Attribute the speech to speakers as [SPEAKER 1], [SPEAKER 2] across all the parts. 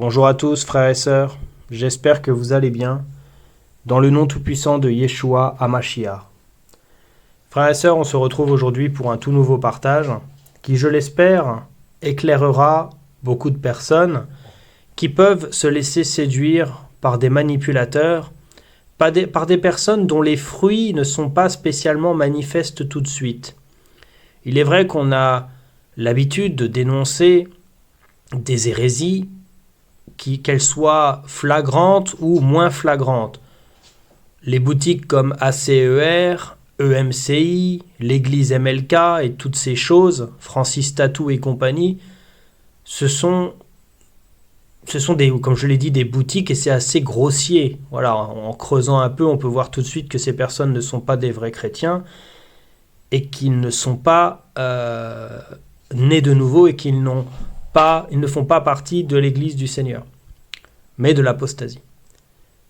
[SPEAKER 1] Bonjour à tous frères et sœurs, j'espère que vous allez bien, dans le nom tout-puissant de Yeshua HaMashiach. Frères et sœurs, on se retrouve aujourd'hui pour un tout nouveau partage qui, je l'espère, éclairera beaucoup de personnes qui peuvent se laisser séduire par des manipulateurs, par des personnes dont les fruits ne sont pas spécialement manifestes tout de suite. Il est vrai qu'on a l'habitude de dénoncer des hérésies, qu'elles soient flagrantes ou moins flagrantes. Les boutiques comme ACER, EMCI, l'église MLK et toutes ces choses, Francis Tatou et compagnie, ce sont des, comme je l'ai dit, des boutiques et c'est assez grossier. Voilà, en creusant un peu, on peut voir tout de suite que ces personnes ne sont pas des vrais chrétiens et qu'ils ne sont pas nés de nouveau et qu'ils ne font pas partie de l'église du Seigneur, mais de l'apostasie.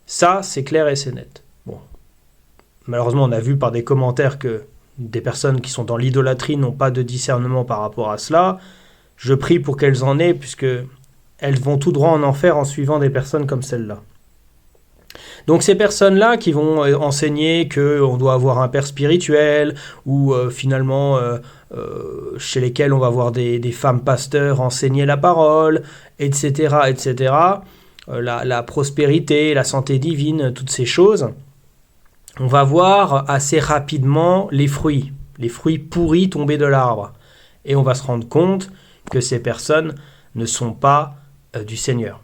[SPEAKER 1] Ça, c'est clair et c'est net. Bon. Malheureusement, on a vu par des commentaires que des personnes qui sont dans l'idolâtrie n'ont pas de discernement par rapport à cela. Je prie pour qu'elles en aient, puisque elles vont tout droit en enfer en suivant des personnes comme celle-là. Donc ces personnes-là qui vont enseigner qu'on doit avoir un père spirituel, ou finalement chez lesquelles on va voir des femmes pasteurs enseigner la parole, etc., etc., la prospérité, la santé divine, toutes ces choses, on va voir assez rapidement les fruits pourris tomber de l'arbre. Et on va se rendre compte que ces personnes ne sont pas du Seigneur.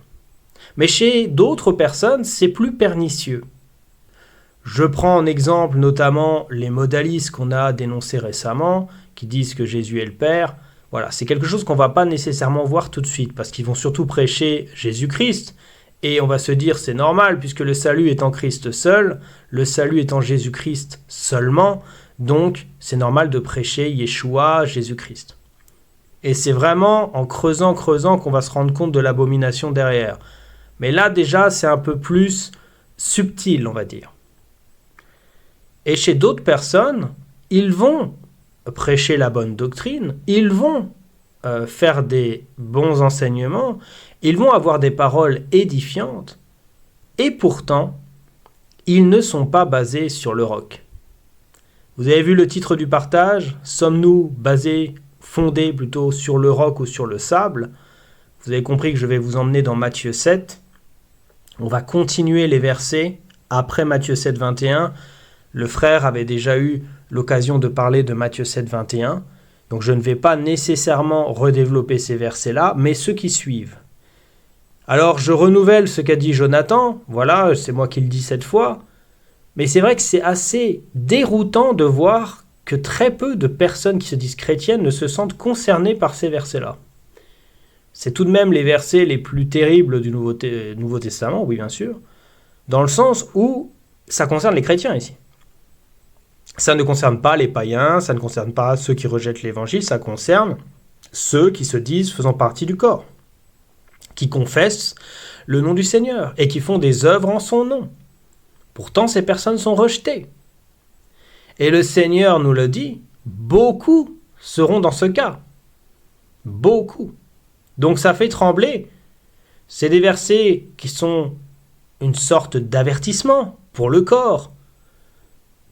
[SPEAKER 1] Mais chez d'autres personnes, c'est plus pernicieux. Je prends en exemple notamment les modalistes qu'on a dénoncés récemment, qui disent que Jésus est le Père. Voilà, c'est quelque chose qu'on ne va pas nécessairement voir tout de suite, parce qu'ils vont surtout prêcher Jésus-Christ, et on va se dire c'est normal, puisque le salut est en Christ seul, le salut est en Jésus-Christ seulement, donc c'est normal de prêcher Yeshua, Jésus-Christ. Et c'est vraiment en creusant qu'on va se rendre compte de l'abomination derrière. Mais là, déjà, c'est un peu plus subtil, on va dire. Et chez d'autres personnes, ils vont prêcher la bonne doctrine, ils vont faire des bons enseignements, ils vont avoir des paroles édifiantes, et pourtant, ils ne sont pas basés sur le roc. Vous avez vu le titre du partage ? Sommes-nous fondés plutôt sur le roc ou sur le sable ? Vous avez compris que je vais vous emmener dans Matthieu 7. On va continuer les versets après Matthieu 7, 21. Le frère avait déjà eu l'occasion de parler de Matthieu 7, 21. Donc je ne vais pas nécessairement redévelopper ces versets-là, mais ceux qui suivent. Alors je renouvelle ce qu'a dit Jonathan. Voilà, c'est moi qui le dis cette fois. Mais c'est vrai que c'est assez déroutant de voir que très peu de personnes qui se disent chrétiennes ne se sentent concernées par ces versets-là. C'est tout de même les versets les plus terribles du Nouveau Testament, oui bien sûr, dans le sens où ça concerne les chrétiens ici. Ça ne concerne pas les païens, ça ne concerne pas ceux qui rejettent l'évangile, ça concerne ceux qui se disent faisant partie du corps, qui confessent le nom du Seigneur et qui font des œuvres en son nom. Pourtant, ces personnes sont rejetées. Et le Seigneur nous le dit, beaucoup seront dans ce cas. Beaucoup. Donc ça fait trembler. C'est des versets qui sont une sorte d'avertissement pour le corps,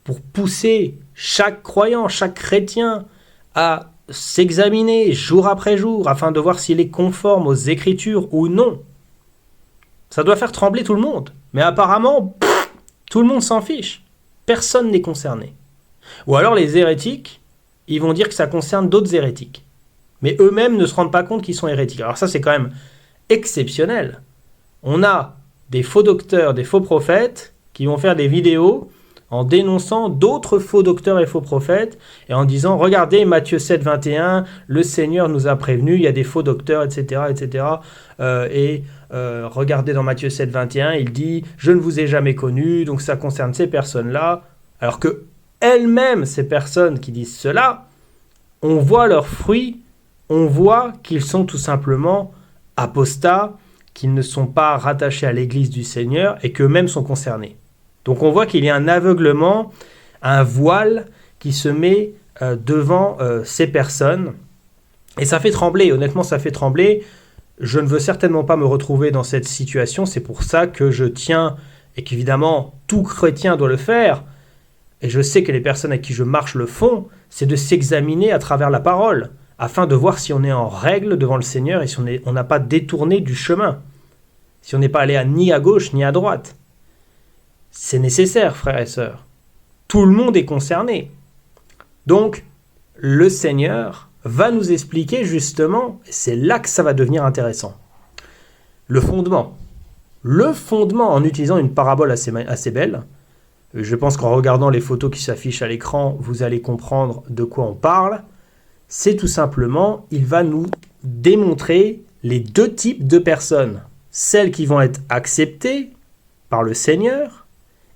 [SPEAKER 1] pour pousser chaque croyant, chaque chrétien à s'examiner jour après jour afin de voir s'il est conforme aux Écritures ou non. Ça doit faire trembler tout le monde. Mais apparemment, tout le monde s'en fiche. Personne n'est concerné. Ou alors les hérétiques, ils vont dire que ça concerne d'autres hérétiques. Mais eux-mêmes ne se rendent pas compte qu'ils sont hérétiques. Alors ça, c'est quand même exceptionnel. On a des faux docteurs, des faux prophètes qui vont faire des vidéos en dénonçant d'autres faux docteurs et faux prophètes et en disant « Regardez, Matthieu 7, 21, le Seigneur nous a prévenus, il y a des faux docteurs, etc. etc. Regardez dans Matthieu 7, 21, il dit « Je ne vous ai jamais connu, donc ça concerne ces personnes-là. » Alors que elles-mêmes, ces personnes qui disent cela, on voit leurs fruits, on voit qu'ils sont tout simplement apostats, qu'ils ne sont pas rattachés à l'église du Seigneur et qu'eux-mêmes sont concernés. Donc on voit qu'il y a un aveuglement, un voile qui se met devant ces personnes. Et ça fait trembler, honnêtement ça fait trembler. je ne veux certainement pas me retrouver dans cette situation. C'est pour ça que je tiens, et qu'évidemment, tout chrétien doit le faire, et je sais que les personnes à qui je marche le font, c'est de s'examiner à travers la parole, afin de voir si on est en règle devant le Seigneur et si on n'a pas détourné du chemin, si on n'est pas allé ni à gauche ni à droite. C'est nécessaire, frères et sœurs. Tout le monde est concerné. Donc, le Seigneur va nous expliquer justement, et c'est là que ça va devenir intéressant, le fondement. Le fondement, en utilisant une parabole assez belle. Je pense qu'en regardant les photos qui s'affichent à l'écran, vous allez comprendre de quoi on parle. C'est tout simplement, il va nous démontrer les deux types de personnes. Celles qui vont être acceptées par le Seigneur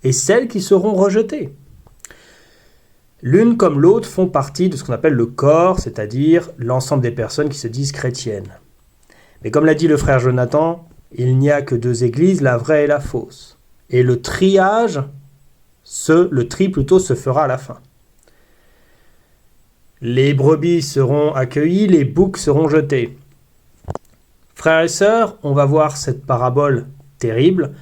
[SPEAKER 1] et celles qui seront rejetées. L'une comme l'autre font partie de ce qu'on appelle le corps, c'est-à-dire l'ensemble des personnes qui se disent chrétiennes. Mais comme l'a dit le frère Jonathan, il n'y a que deux églises, la vraie et la fausse. Et le tri se fera à la fin. Les brebis seront accueillies, les boucs seront jetés. Frères et sœurs, on va voir cette parabole terrible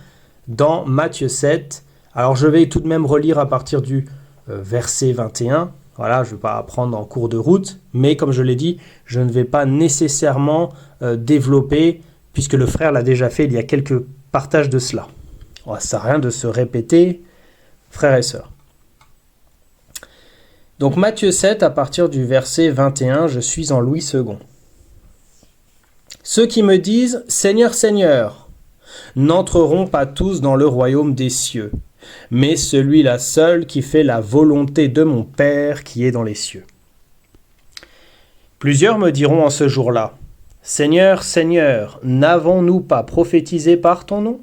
[SPEAKER 1] dans Matthieu 7. Alors je vais tout de même relire à partir du verset 21. Voilà, je ne vais pas apprendre en cours de route, mais comme je l'ai dit, je ne vais pas nécessairement développer, puisque le frère l'a déjà fait, il y a quelques partages de cela. Ça ne sert à rien de se répéter, frères et sœurs. Donc Matthieu 7, à partir du verset 21, je suis en Louis II. Ceux qui me disent « Seigneur, Seigneur » n'entreront pas tous dans le royaume des cieux, mais celui-là seul qui fait la volonté de mon Père qui est dans les cieux. Plusieurs me diront en ce jour-là « Seigneur, Seigneur, n'avons-nous pas prophétisé par ton nom ?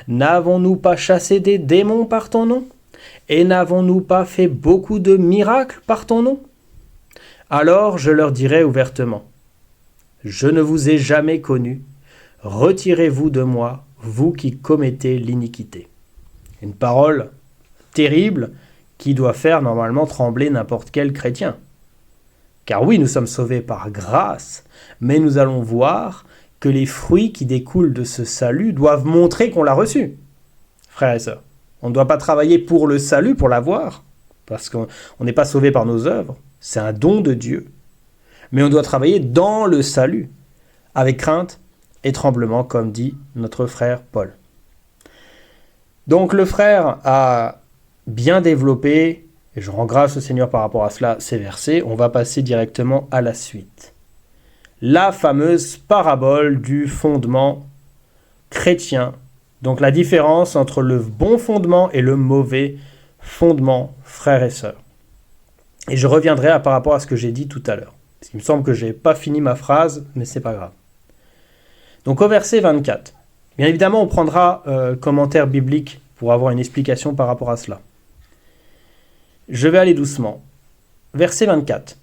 [SPEAKER 1] N'avons-nous pas chassé des démons par ton nom ? Et n'avons-nous pas fait beaucoup de miracles par ton nom ? Alors je leur dirai ouvertement, je ne vous ai jamais connu, retirez-vous de moi, vous qui commettez l'iniquité. Une parole terrible qui doit faire normalement trembler n'importe quel chrétien. Car oui, nous sommes sauvés par grâce, mais nous allons voir que les fruits qui découlent de ce salut doivent montrer qu'on l'a reçu. Frères et sœurs, on ne doit pas travailler pour le salut, pour l'avoir, parce qu'on n'est pas sauvé par nos œuvres, c'est un don de Dieu. Mais on doit travailler dans le salut, avec crainte et tremblement, comme dit notre frère Paul. Donc le frère a bien développé, et je rends grâce au Seigneur par rapport à cela, ces versets. On va passer directement à la suite. La fameuse parabole du fondement chrétien. Donc la différence entre le bon fondement et le mauvais fondement, frères et sœurs. Et je reviendrai par rapport à ce que j'ai dit tout à l'heure. Parce qu'il me semble que je n'ai pas fini ma phrase, mais c'est pas grave. Donc au verset 24. Bien évidemment, on prendra commentaire biblique pour avoir une explication par rapport à cela. Je vais aller doucement. Verset 24.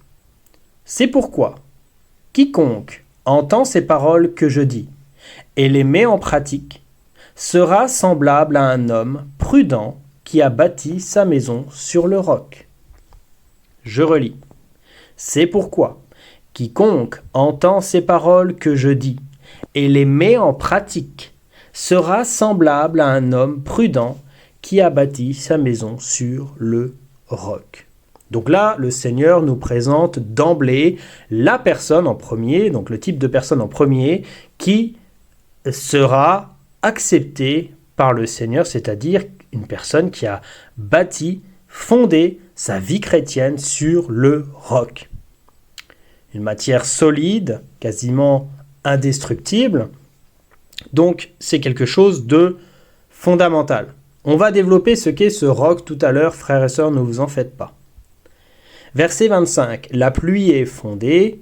[SPEAKER 1] C'est pourquoi quiconque entend ces paroles que je dis et les met en pratique sera semblable à un homme prudent qui a bâti sa maison sur le roc. Je relis. C'est pourquoi quiconque entend ces paroles que je dis et les met en pratique sera semblable à un homme prudent qui a bâti sa maison sur le roc. Donc là, le Seigneur nous présente d'emblée la personne en premier, donc le type de personne en premier, qui sera acceptée par le Seigneur, c'est-à-dire une personne qui a bâti, fondé sa vie chrétienne sur le roc. Une matière solide, quasiment indestructible. Donc, c'est quelque chose de fondamental. On va développer ce qu'est ce roc tout à l'heure, frères et sœurs, ne vous en faites pas. Verset 25. La pluie est tombée.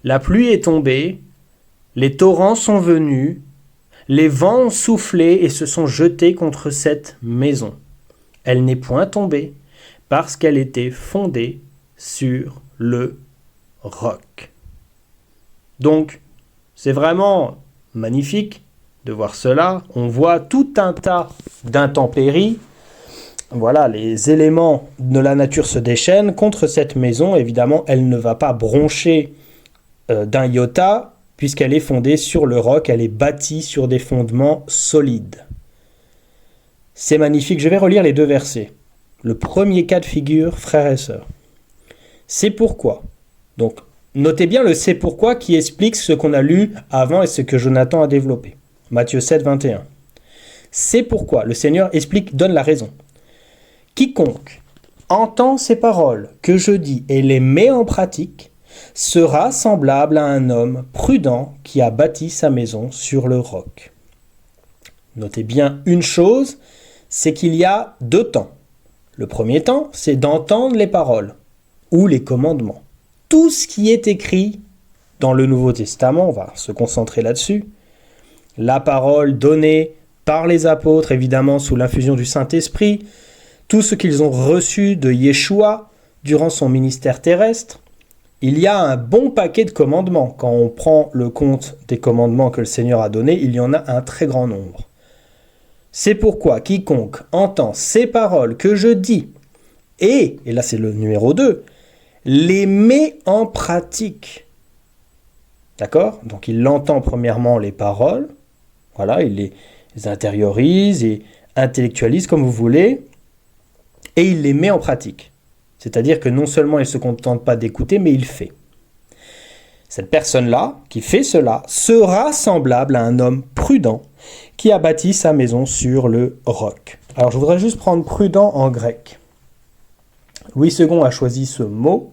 [SPEAKER 1] La pluie est tombée, les torrents sont venus, les vents ont soufflé et se sont jetés contre cette maison. Elle n'est point tombée, parce qu'elle était fondée sur le roc. Donc, c'est vraiment magnifique de voir cela. On voit tout un tas d'intempéries. Voilà, les éléments de la nature se déchaînent contre cette maison. Évidemment, elle ne va pas broncher d'un iota. puisqu'elle est fondée sur le roc, elle est bâtie sur des fondements solides. C'est magnifique, je vais relire les deux versets. Le premier cas de figure, frères et sœurs. C'est pourquoi. Donc, notez bien le c'est pourquoi qui explique ce qu'on a lu avant et ce que Jonathan a développé. Matthieu 7, 21. C'est pourquoi le Seigneur explique, donne la raison. Quiconque entend ces paroles que je dis et les met en pratique sera semblable à un homme prudent qui a bâti sa maison sur le roc. Notez bien une chose, c'est qu'il y a deux temps. Le premier temps, c'est d'entendre les paroles ou les commandements. Tout ce qui est écrit dans le Nouveau Testament, on va se concentrer là-dessus, la parole donnée par les apôtres, évidemment sous l'infusion du Saint-Esprit, tout ce qu'ils ont reçu de Yeshua durant son ministère terrestre, il y a un bon paquet de commandements. Quand on prend le compte des commandements que le Seigneur a donnés, il y en a un très grand nombre. C'est pourquoi quiconque entend ces paroles que je dis, et là c'est le numéro 2, les met en pratique. D'accord ? Donc il entend premièrement les paroles, voilà, il les intériorise et intellectualise comme vous voulez, et il les met en pratique. C'est-à-dire que non seulement il ne se contente pas d'écouter, mais il fait. Cette personne-là, qui fait cela, sera semblable à un homme prudent qui a bâti sa maison sur le roc. Alors je voudrais juste prendre prudent en grec. Louis II a choisi ce mot.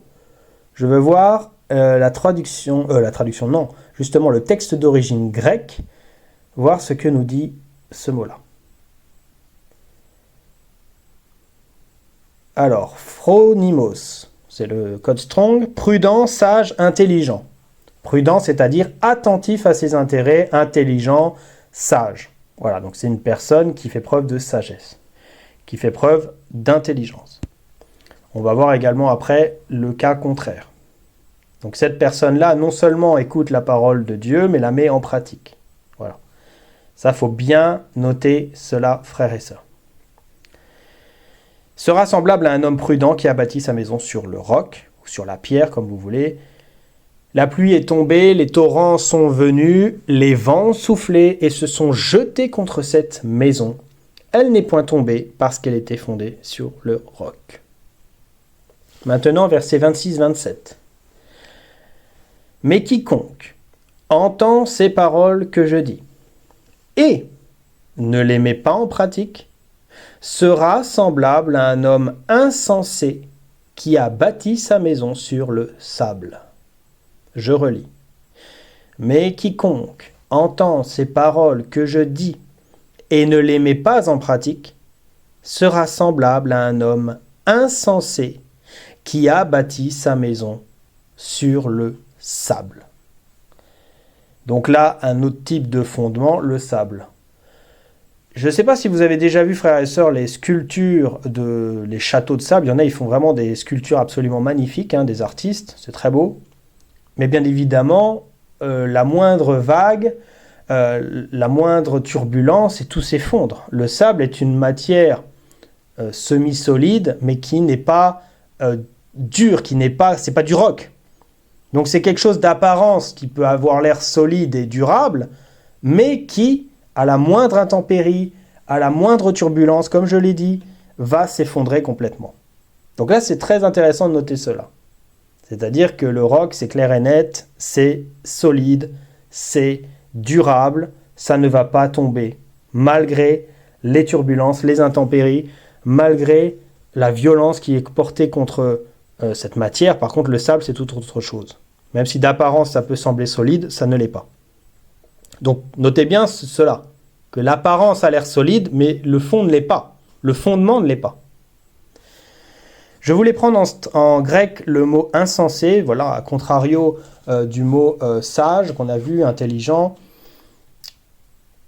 [SPEAKER 1] Je veux voir justement le texte d'origine grecque, voir ce que nous dit ce mot-là. Alors, phronimos, c'est le code Strong, prudent, sage, intelligent. Prudent, c'est-à-dire attentif à ses intérêts, intelligent, sage. Voilà, donc c'est une personne qui fait preuve de sagesse, qui fait preuve d'intelligence. On va voir également après le cas contraire. Donc cette personne-là, non seulement écoute la parole de Dieu, mais la met en pratique. Voilà. Ça, faut bien noter cela, frères et sœurs. Sera semblable à un homme prudent qui a bâti sa maison sur le roc, ou sur la pierre, comme vous voulez. La pluie est tombée, les torrents sont venus, les vents ont soufflé et se sont jetés contre cette maison. Elle n'est point tombée parce qu'elle était fondée sur le roc. Maintenant, versets 26-27. Mais quiconque entend ces paroles que je dis et ne les met pas en pratique, sera semblable à un homme insensé qui a bâti sa maison sur le sable. Je relis. Mais quiconque entend ces paroles que je dis et ne les met pas en pratique, sera semblable à un homme insensé qui a bâti sa maison sur le sable. Donc là, un autre type de fondement, le sable. Je ne sais pas si vous avez déjà vu, frères et sœurs, les sculptures, les châteaux de sable. Il y en a, ils font vraiment des sculptures absolument magnifiques, des artistes, c'est très beau. Mais bien évidemment, la moindre vague, la moindre turbulence, et tout s'effondre. Le sable est une matière semi-solide, mais qui n'est pas dure, c'est pas du roc. Donc c'est quelque chose d'apparence qui peut avoir l'air solide et durable, mais qui, à la moindre intempérie, à la moindre turbulence, comme je l'ai dit, va s'effondrer complètement. Donc là, c'est très intéressant de noter cela. C'est-à-dire que le roc, c'est clair et net, c'est solide, c'est durable, ça ne va pas tomber, malgré les turbulences, les intempéries, malgré la violence qui est portée contre cette matière. Par contre, le sable, c'est toute autre chose. Même si d'apparence, ça peut sembler solide, ça ne l'est pas. Donc, notez bien cela, que l'apparence a l'air solide, mais le fond ne l'est pas. Le fondement ne l'est pas. Je voulais prendre en grec le mot insensé, voilà, à contrario du mot sage, qu'on a vu, intelligent.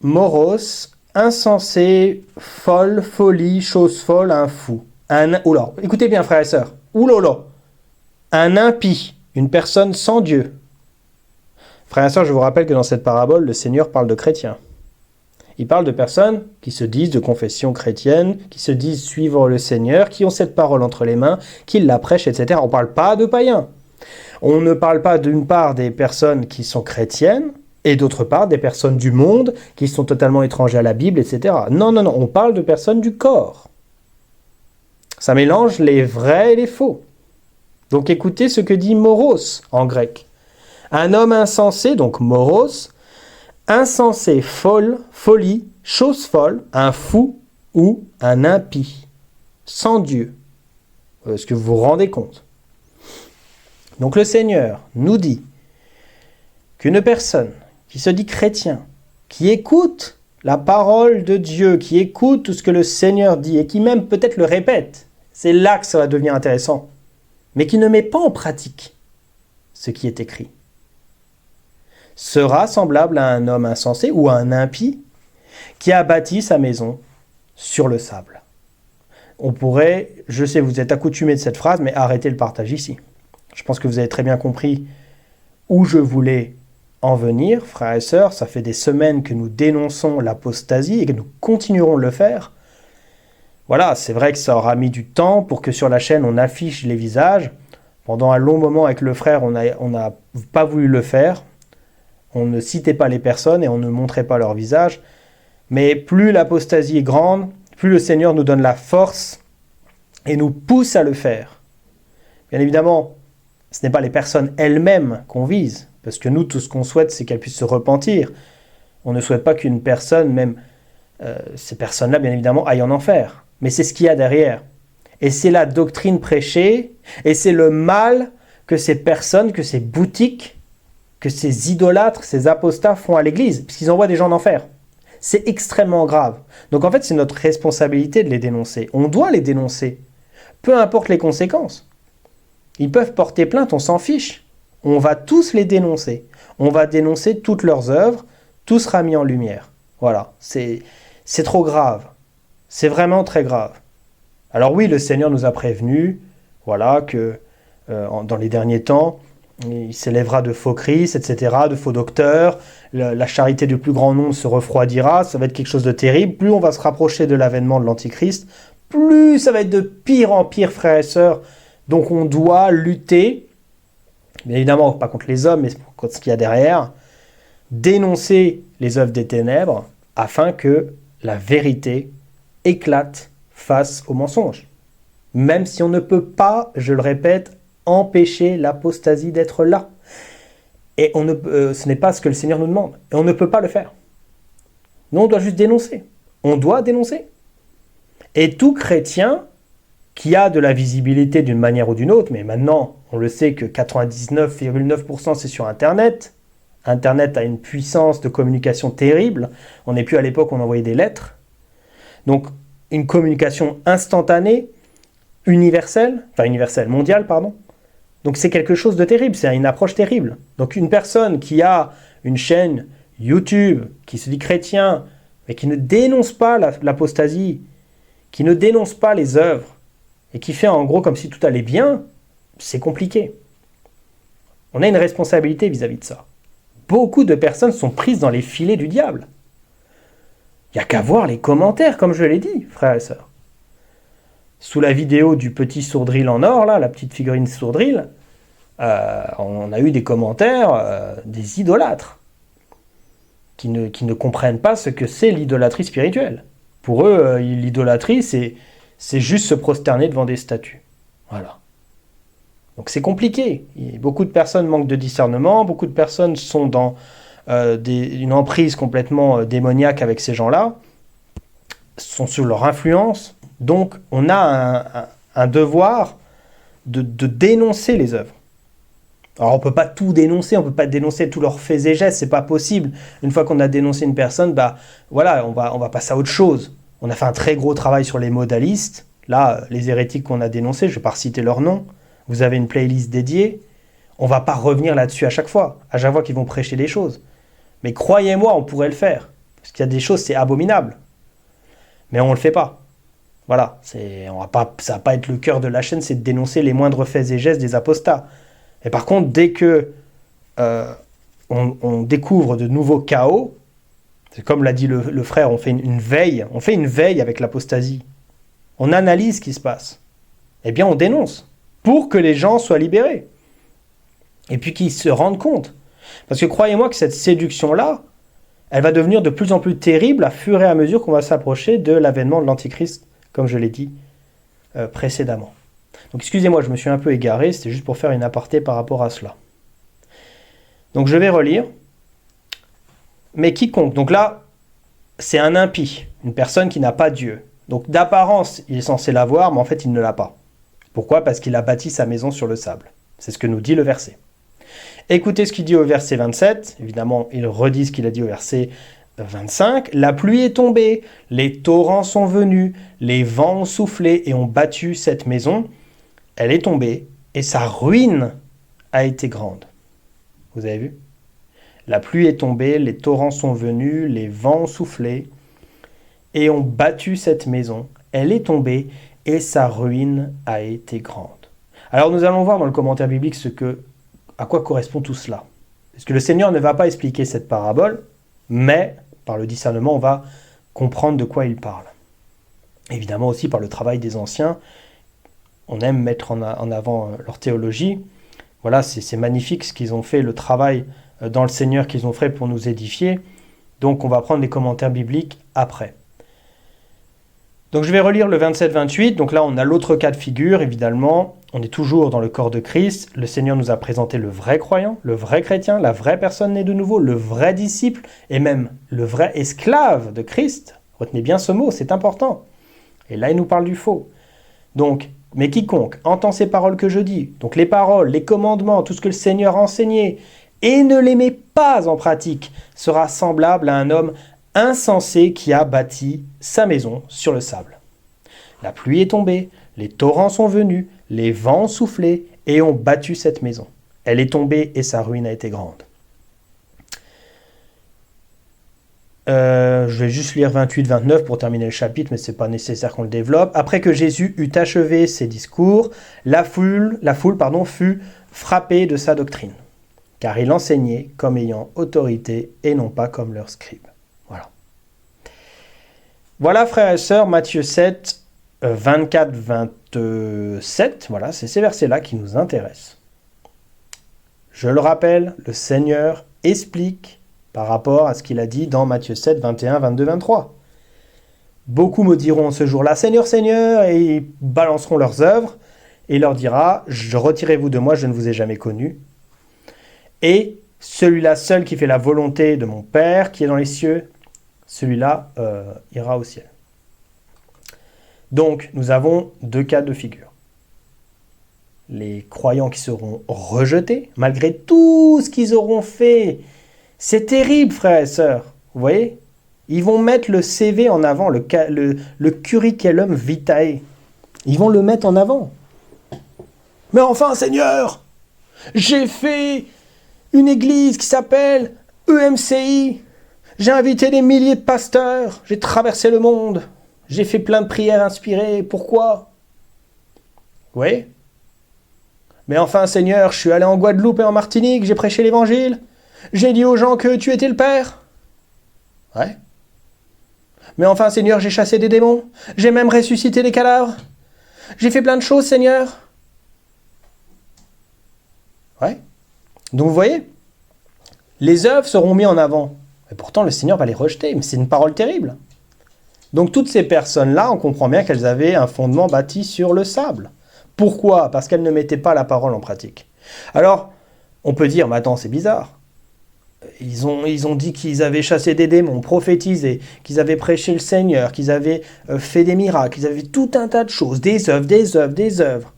[SPEAKER 1] Moros, insensé, folle, folie, chose folle, un fou. Écoutez bien, frères et sœurs. Un impie, une personne sans Dieu. Frères et sœurs, je vous rappelle que dans cette parabole, le Seigneur parle de chrétiens. Il parle de personnes qui se disent de confession chrétienne, qui se disent suivre le Seigneur, qui ont cette parole entre les mains, qui la prêchent, etc. On ne parle pas de païens. On ne parle pas d'une part des personnes qui sont chrétiennes, et d'autre part des personnes du monde qui sont totalement étrangères à la Bible, etc. Non, non, non, on parle de personnes du corps. Ça mélange les vrais et les faux. Donc écoutez ce que dit moros en grec. Un homme insensé, donc moros, insensé, folle, folie, chose folle, un fou ou un impie, sans Dieu. Est-ce que vous vous rendez compte? Donc le Seigneur nous dit qu'une personne qui se dit chrétien, qui écoute la parole de Dieu, qui écoute tout ce que le Seigneur dit et qui même peut-être le répète, c'est là que ça va devenir intéressant, mais qui ne met pas en pratique ce qui est écrit, sera semblable à un homme insensé ou à un impie qui a bâti sa maison sur le sable. On pourrait, je sais, vous êtes accoutumés de cette phrase, mais arrêtez le partage ici. Je pense que vous avez très bien compris où je voulais en venir, frères et sœurs. Ça fait des semaines que nous dénonçons l'apostasie et que nous continuerons de le faire. Voilà, c'est vrai que ça aura mis du temps pour que sur la chaîne on affiche les visages. Pendant un long moment avec le frère, on n'a pas voulu le faire. On ne citait pas les personnes et on ne montrait pas leur visage. Mais plus l'apostasie est grande, plus le Seigneur nous donne la force et nous pousse à le faire. Bien évidemment, ce n'est pas les personnes elles-mêmes qu'on vise, parce que nous, tout ce qu'on souhaite, c'est qu'elles puissent se repentir. On ne souhaite pas qu'une personne, même ces personnes-là, bien évidemment, aillent en enfer. Mais c'est ce qu'il y a derrière. Et c'est la doctrine prêchée, et c'est le mal que ces personnes, que ces boutiques, que ces idolâtres, ces apostats font à l'Église, puisqu'ils envoient des gens en enfer. C'est extrêmement grave. Donc en fait, c'est notre responsabilité de les dénoncer. On doit les dénoncer, peu importe les conséquences. Ils peuvent porter plainte, on s'en fiche. On va tous les dénoncer. On va dénoncer toutes leurs œuvres, tout sera mis en lumière. Voilà, c'est trop grave. C'est vraiment très grave. Alors oui, le Seigneur nous a prévenus, voilà, que dans les derniers temps, il s'élèvera de faux Christ, etc., de faux docteurs, la charité du plus grand nombre se refroidira, ça va être quelque chose de terrible. Plus on va se rapprocher de l'avènement de l'Antichrist, plus ça va être de pire en pire, frères et sœurs. Donc on doit lutter, bien évidemment pas contre les hommes, mais contre ce qu'il y a derrière, dénoncer les œuvres des ténèbres, afin que la vérité éclate face au mensonge. Même si on ne peut pas, je le répète, empêcher l'apostasie d'être là. Et ce n'est pas ce que le Seigneur nous demande. Et on ne peut pas le faire. Nous, on doit juste dénoncer. On doit dénoncer. Et tout chrétien qui a de la visibilité d'une manière ou d'une autre, mais maintenant, on le sait que 99,9% c'est sur Internet. Internet a une puissance de communication terrible. On n'est plus à l'époque où on envoyait des lettres. Donc, une communication instantanée, mondiale, pardon. Donc c'est quelque chose de terrible, c'est une approche terrible. Donc une personne qui a une chaîne YouTube, qui se dit chrétien, mais qui ne dénonce pas l'apostasie, qui ne dénonce pas les œuvres, et qui fait en gros comme si tout allait bien, c'est compliqué. On a une responsabilité vis-à-vis de ça. Beaucoup de personnes sont prises dans les filets du diable. Il n'y a qu'à voir les commentaires, comme je l'ai dit, frères et sœurs. Sous la vidéo du petit sourdrill en or, là, la petite figurine sourdrill, on a eu des commentaires des idolâtres qui ne comprennent pas ce que c'est l'idolâtrie spirituelle. Pour eux, l'idolâtrie, c'est juste se prosterner devant des statues. Voilà. Donc c'est compliqué. Beaucoup de personnes manquent de discernement, beaucoup de personnes sont dans une emprise complètement démoniaque avec ces gens-là, sont sous leur influence. Donc, on a un devoir de dénoncer les œuvres. Alors, on ne peut pas tout dénoncer, on ne peut pas dénoncer tous leurs faits et gestes, c'est pas possible. Une fois qu'on a dénoncé une personne, voilà, on va passer à autre chose. On a fait un très gros travail sur les modalistes. Là, les hérétiques qu'on a dénoncés, je ne vais pas reciter leur nom. Vous avez une playlist dédiée. On ne va pas revenir là-dessus à chaque fois qu'ils vont prêcher des choses. Mais croyez-moi, on pourrait le faire. Parce qu'il y a des choses, c'est abominable. Mais on ne le fait pas. Voilà, ça va pas être le cœur de la chaîne, c'est de dénoncer les moindres faits et gestes des apostats. Et par contre, dès que on découvre de nouveaux chaos, c'est comme l'a dit le frère, on fait une veille avec l'apostasie. On analyse ce qui se passe. Eh bien, on dénonce pour que les gens soient libérés. et puis qu'ils se rendent compte. Parce que croyez-moi que cette séduction-là, elle va devenir de plus en plus terrible à fur et à mesure qu'on va s'approcher de l'avènement de l'Antichrist, comme je l'ai dit précédemment. Donc excusez-moi, je me suis un peu égaré, c'était juste pour faire une aparté par rapport à cela. Donc je vais relire. Mais quiconque, donc là, c'est un impie, une personne qui n'a pas Dieu. Donc d'apparence, il est censé l'avoir, mais en fait, il ne l'a pas. Pourquoi ? Parce qu'il a bâti sa maison sur le sable. C'est ce que nous dit le verset. Écoutez ce qu'il dit au verset 27. Évidemment, il redit ce qu'il a dit au verset 25. La pluie est tombée, les torrents sont venus, les vents ont soufflé et ont battu cette maison. Elle est tombée et sa ruine a été grande. Vous avez vu ? La pluie est tombée, les torrents sont venus, les vents ont soufflé et ont battu cette maison. Elle est tombée et sa ruine a été grande. Alors nous allons voir dans le commentaire biblique à quoi correspond tout cela. Parce que le Seigneur ne va pas expliquer cette parabole, mais par le discernement, on va comprendre de quoi il parle. Évidemment aussi par le travail des anciens, on aime mettre en avant leur théologie. Voilà, c'est magnifique ce qu'ils ont fait, le travail dans le Seigneur qu'ils ont fait pour nous édifier. Donc on va prendre les commentaires bibliques après. Donc je vais relire le 27-28. Donc là on a l'autre cas de figure, évidemment. On est toujours dans le corps de Christ. Le Seigneur nous a présenté le vrai croyant, le vrai chrétien, la vraie personne née de nouveau, le vrai disciple et même le vrai esclave de Christ. Retenez bien ce mot, c'est important. Et là il nous parle du faux. Donc, mais quiconque entend ces paroles que je dis, donc les paroles, les commandements, tout ce que le Seigneur a enseigné, et ne les met pas en pratique, sera semblable à un homme insensé qui a bâti sa maison sur le sable. La pluie est tombée, les torrents sont venus, les vents ont soufflé et ont battu cette maison. Elle est tombée et sa ruine a été grande. Je vais juste lire 28-29 pour terminer le chapitre, mais ce n'est pas nécessaire qu'on le développe. Après que Jésus eut achevé ses discours, la foule fut frappée de sa doctrine, car il enseignait comme ayant autorité et non pas comme leurs scribes. Voilà, frères et sœurs, Matthieu 7, 24-27, voilà, c'est ces versets-là qui nous intéressent. Je le rappelle, le Seigneur explique par rapport à ce qu'il a dit dans Matthieu 7, 21, 22, 23. Beaucoup me diront ce jour-là, Seigneur, Seigneur, et ils balanceront leurs œuvres, et il leur dira, retirez-vous de moi, je ne vous ai jamais connu. Et celui-là seul qui fait la volonté de mon Père qui est dans les cieux, celui-là ira au ciel. Donc, nous avons deux cas de figure. Les croyants qui seront rejetés, malgré tout ce qu'ils auront fait. C'est terrible, frères et sœurs. Vous voyez ? Ils vont mettre le CV en avant, le curriculum vitae. Ils vont le mettre en avant. Mais enfin, Seigneur, j'ai fait une église qui s'appelle EMCI. J'ai invité des milliers de pasteurs. J'ai traversé le monde. J'ai fait plein de prières inspirées. Pourquoi ? Vous voyez ? Mais enfin, Seigneur, je suis allé en Guadeloupe et en Martinique. J'ai prêché l'évangile. J'ai dit aux gens que tu étais le Père. Ouais. Mais enfin, Seigneur, j'ai chassé des démons. J'ai même ressuscité des cadavres. J'ai fait plein de choses, Seigneur. Ouais. Donc vous voyez, les œuvres seront mises en avant. Et pourtant, le Seigneur va les rejeter. Mais c'est une parole terrible. Donc toutes ces personnes-là, on comprend bien qu'elles avaient un fondement bâti sur le sable. Pourquoi ? Parce qu'elles ne mettaient pas la parole en pratique. Alors, on peut dire, mais attends, c'est bizarre. Ils ont dit qu'ils avaient chassé des démons, prophétisé, qu'ils avaient prêché le Seigneur, qu'ils avaient fait des miracles, qu'ils avaient tout un tas de choses, des œuvres.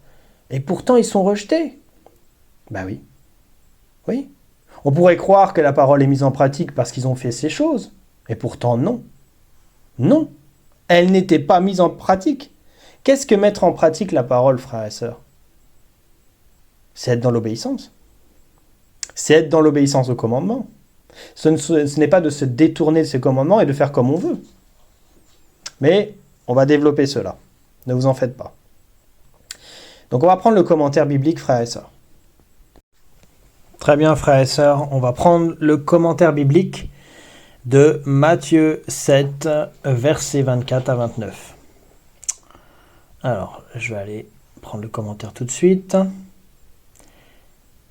[SPEAKER 1] Et pourtant, ils sont rejetés. Ben oui. Oui. On pourrait croire que la parole est mise en pratique parce qu'ils ont fait ces choses. Et pourtant, non. Non. Elle n'était pas mise en pratique. Qu'est-ce que mettre en pratique la parole, frères et sœurs ? C'est être dans l'obéissance. C'est être dans l'obéissance au commandement. Ce n'est pas de se détourner de ces commandements et de faire comme on veut. Mais on va développer cela. Ne vous en faites pas. Donc on va prendre le commentaire biblique, frères et sœurs. Très bien, frères et sœurs. On va prendre le commentaire biblique de Matthieu 7, versets 24 à 29. Alors, je vais aller prendre le commentaire tout de suite.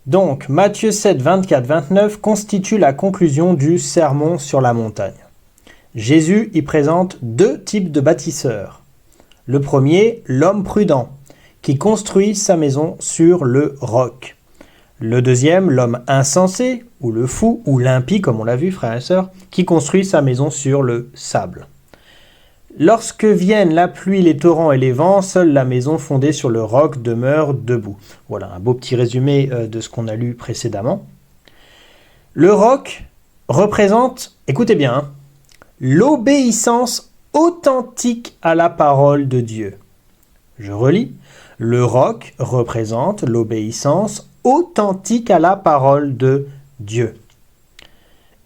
[SPEAKER 1] Donc, Matthieu 7, 24, 29 constitue la conclusion du sermon sur la montagne. Jésus y présente deux types de bâtisseurs. Le premier, l'homme prudent, qui construit sa maison sur le roc. Le deuxième, l'homme insensé, ou le fou, ou l'impie, comme on l'a vu, frères et sœurs, qui construit sa maison sur le sable. Lorsque viennent la pluie, les torrents et les vents, seule la maison fondée sur le roc demeure debout. Voilà un beau petit résumé de ce qu'on a lu précédemment. Le roc représente, écoutez bien, l'obéissance authentique à la parole de Dieu. Je relis. Le roc représente l'obéissance authentique à la parole de Dieu.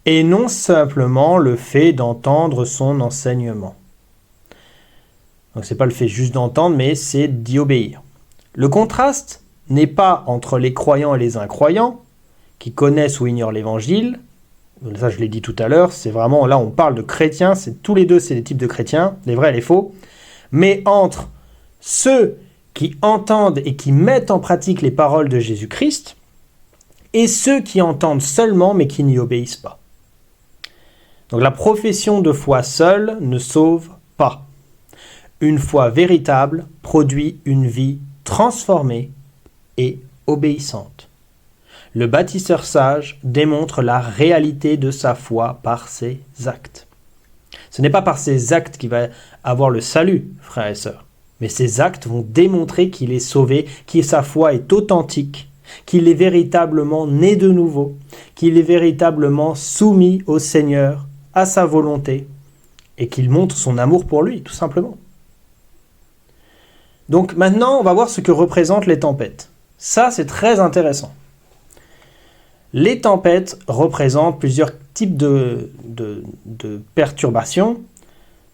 [SPEAKER 1] Et non simplement le fait d'entendre son enseignement. Donc c'est pas le fait juste d'entendre, mais c'est d'y obéir. Le contraste n'est pas entre les croyants et les incroyants, qui connaissent ou ignorent l'évangile. Ça je l'ai dit tout à l'heure, c'est vraiment, là on parle de chrétiens, c'est tous les deux c'est des types de chrétiens, les vrais et les faux, mais entre ceux qui entendent et qui mettent en pratique les paroles de Jésus-Christ, et ceux qui entendent seulement mais qui n'y obéissent pas. Donc la profession de foi seule ne sauve pas. Une foi véritable produit une vie transformée et obéissante. Le bâtisseur sage démontre la réalité de sa foi par ses actes. Ce n'est pas par ses actes qu'il va avoir le salut, frères et sœurs, mais ses actes vont démontrer qu'il est sauvé, que sa foi est authentique, qu'il est véritablement né de nouveau, qu'il est véritablement soumis au Seigneur, à sa volonté, et qu'il montre son amour pour lui, tout simplement. Donc maintenant, on va voir ce que représentent les tempêtes. Ça, c'est très intéressant. Les tempêtes représentent plusieurs types de perturbations.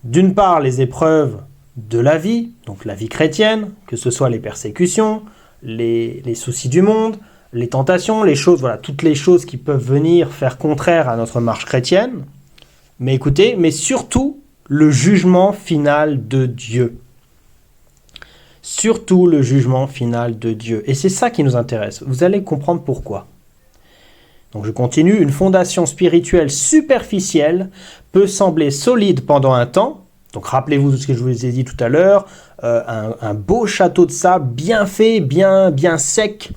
[SPEAKER 1] D'une part, les épreuves de la vie, donc la vie chrétienne, que ce soit les persécutions, les soucis du monde, les tentations, les choses, voilà, toutes les choses qui peuvent venir faire contraire à notre marche chrétienne. Mais écoutez, mais surtout le jugement final de Dieu. Surtout le jugement final de Dieu. Et c'est ça qui nous intéresse. Vous allez comprendre pourquoi. Donc je continue. Une fondation spirituelle superficielle peut sembler solide pendant un temps. Donc rappelez-vous de ce que je vous ai dit tout à l'heure. Un beau château de sable bien fait, bien sec.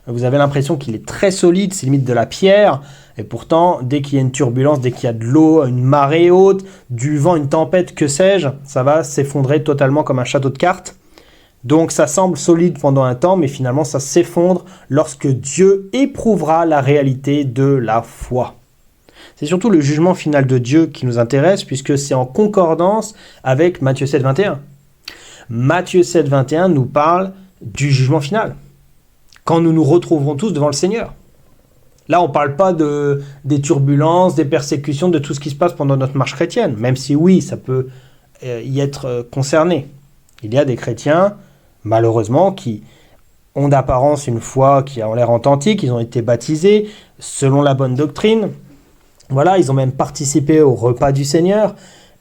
[SPEAKER 1] Vous avez l'impression qu'il est très solide, c'est limite de la pierre. Et pourtant, dès qu'il y a une turbulence, dès qu'il y a de l'eau, une marée haute, du vent, une tempête, que sais-je, ça va s'effondrer totalement comme un château de cartes. Donc ça semble solide pendant un temps, mais finalement ça s'effondre lorsque Dieu éprouvera la réalité de la foi. C'est surtout le jugement final de Dieu qui nous intéresse, puisque c'est en concordance avec Matthieu 7, 21. Matthieu 7, 21 nous parle du jugement final, quand nous nous retrouverons tous devant le Seigneur. Là, on ne parle pas des turbulences, des persécutions, de tout ce qui se passe pendant notre marche chrétienne, même si oui, ça peut y être concerné. Il y a des chrétiens, malheureusement, qui ont d'apparence une foi qui a l'air authentique, ils ont été baptisés selon la bonne doctrine. Voilà, ils ont même participé au repas du Seigneur.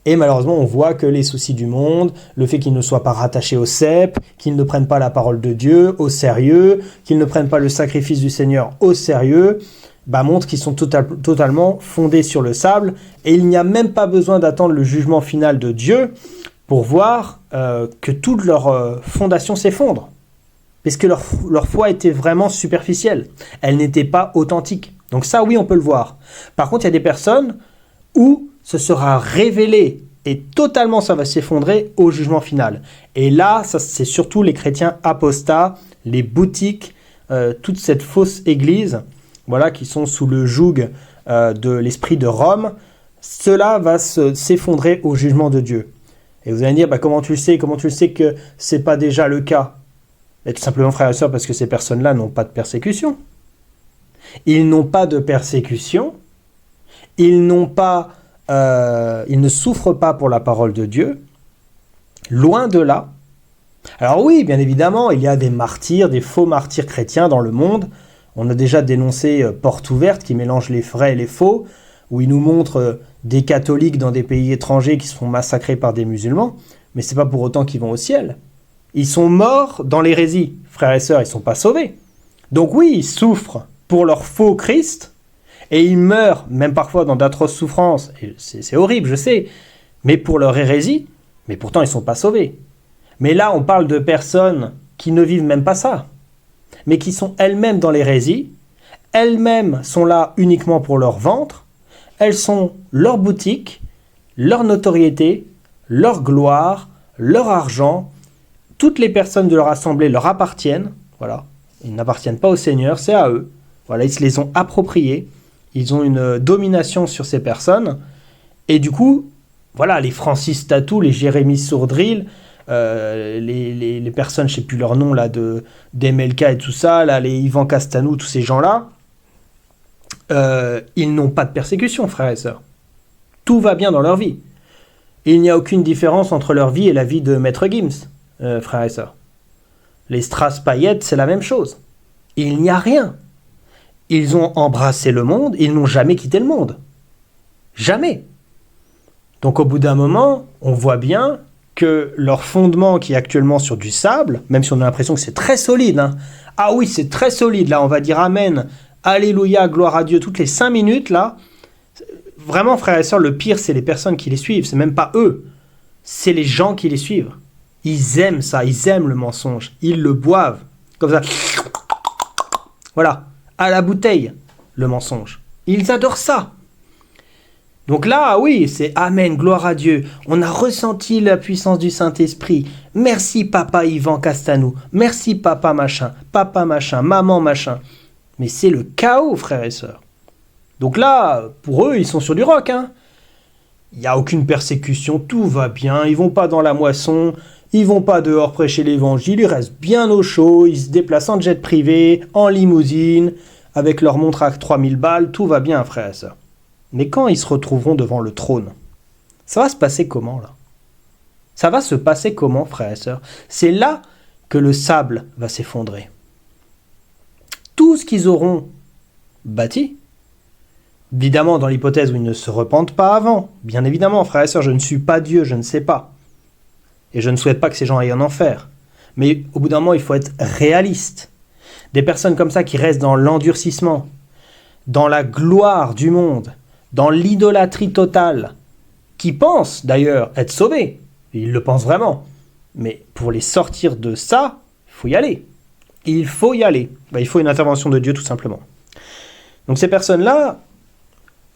[SPEAKER 1] Et malheureusement, on voit que les soucis du monde, le fait qu'ils ne soient pas rattachés au cep, qu'ils ne prennent pas la parole de Dieu au sérieux, qu'ils ne prennent pas le sacrifice du Seigneur au sérieux, montre qu'ils sont totalement fondés sur le sable. Et il n'y a même pas besoin d'attendre le jugement final de Dieu pour voir que toute leur fondation s'effondre. Parce que leur foi était vraiment superficielle. Elle n'était pas authentique. Donc ça, oui, on peut le voir. Par contre, il y a des personnes où ce sera révélé et totalement ça va s'effondrer au jugement final. Et là, ça, c'est surtout les chrétiens apostats, les boutiques, toute cette fausse église, voilà, qui sont sous le joug de l'esprit de Rome. Cela va s'effondrer au jugement de Dieu. Et vous allez me dire, comment tu le sais que ce n'est pas déjà le cas? Et tout simplement, frères et sœurs, parce que ces personnes-là n'ont pas de persécution. Ils n'ont pas de persécution. Ils ne souffrent pas pour la parole de Dieu. Loin de là. Alors oui, bien évidemment, il y a des martyrs, des faux martyrs chrétiens dans le monde. On a déjà dénoncé Porte Ouverte qui mélange les vrais et les faux, où ils nous montrent des catholiques dans des pays étrangers qui se font massacrer par des musulmans, mais ce n'est pas pour autant qu'ils vont au ciel. Ils sont morts dans l'hérésie, frères et sœurs, ils ne sont pas sauvés. Donc oui, ils souffrent pour leur faux Christ, et ils meurent, même parfois dans d'atroces souffrances, et c'est horrible, je sais, mais pour leur hérésie, mais pourtant ils ne sont pas sauvés. Mais là, on parle de personnes qui ne vivent même pas ça, mais qui sont elles-mêmes dans l'hérésie, elles-mêmes sont là uniquement pour leur ventre, elles sont leur boutique, leur notoriété, leur gloire, leur argent. Toutes les personnes de leur assemblée leur appartiennent, voilà. Ils n'appartiennent pas au Seigneur, c'est à eux. Voilà, ils se les ont appropriés, ils ont une domination sur ces personnes, et du coup, voilà, les Francis Tatou, les Jérémy Sourdril, les personnes, je ne sais plus leur nom, là, d'MLK et tout ça, là, les Yvan Castanou, tous ces gens-là, ils n'ont pas de persécution, frères et sœurs. Tout va bien dans leur vie. Il n'y a aucune différence entre leur vie et la vie de Maître Gims, frères et sœurs. Les Strass paillettes, c'est la même chose. Il n'y a rien. Ils ont embrassé le monde, ils n'ont jamais quitté le monde. Jamais. Donc au bout d'un moment, on voit bien que leur fondement qui est actuellement sur du sable, même si on a l'impression que c'est très solide, hein. Ah oui, c'est très solide, là, on va dire Amen, Alléluia, gloire à Dieu, toutes les 5 minutes, là. Vraiment, frères et sœurs, le pire, c'est les personnes qui les suivent, c'est même pas eux, c'est les gens qui les suivent. Ils aiment ça, ils aiment le mensonge, ils le boivent, comme ça. Voilà, à la bouteille, le mensonge. Ils adorent ça. Donc là, oui, c'est Amen, gloire à Dieu. On a ressenti la puissance du Saint-Esprit. Merci papa Yvan Castanou. Merci papa machin, maman machin. Mais c'est le chaos, frères et sœurs. Donc là, pour eux, ils sont sur du rock, hein. Il n'y a aucune persécution, tout va bien. Ils vont pas dans la moisson, ils vont pas dehors prêcher l'évangile. Ils restent bien au chaud, ils se déplacent en jet privé, en limousine, avec leur montre à 3000 balles. Tout va bien, frères et sœurs. Mais quand ils se retrouveront devant le trône, ça va se passer comment, là? Ça va se passer comment, frères et sœurs? C'est là que le sable va s'effondrer. Tout ce qu'ils auront bâti, évidemment dans l'hypothèse où ils ne se repentent pas avant, bien évidemment, frères et sœurs, je ne suis pas Dieu, je ne sais pas. Et je ne souhaite pas que ces gens aillent en enfer. Mais au bout d'un moment, il faut être réaliste. Des personnes comme ça qui restent dans l'endurcissement, dans la gloire du monde, dans l'idolâtrie totale, qui pensent d'ailleurs être sauvés, ils le pensent vraiment, mais pour les sortir de ça, il faut y aller. Il faut y aller. Il faut une intervention de Dieu tout simplement. Donc ces personnes-là,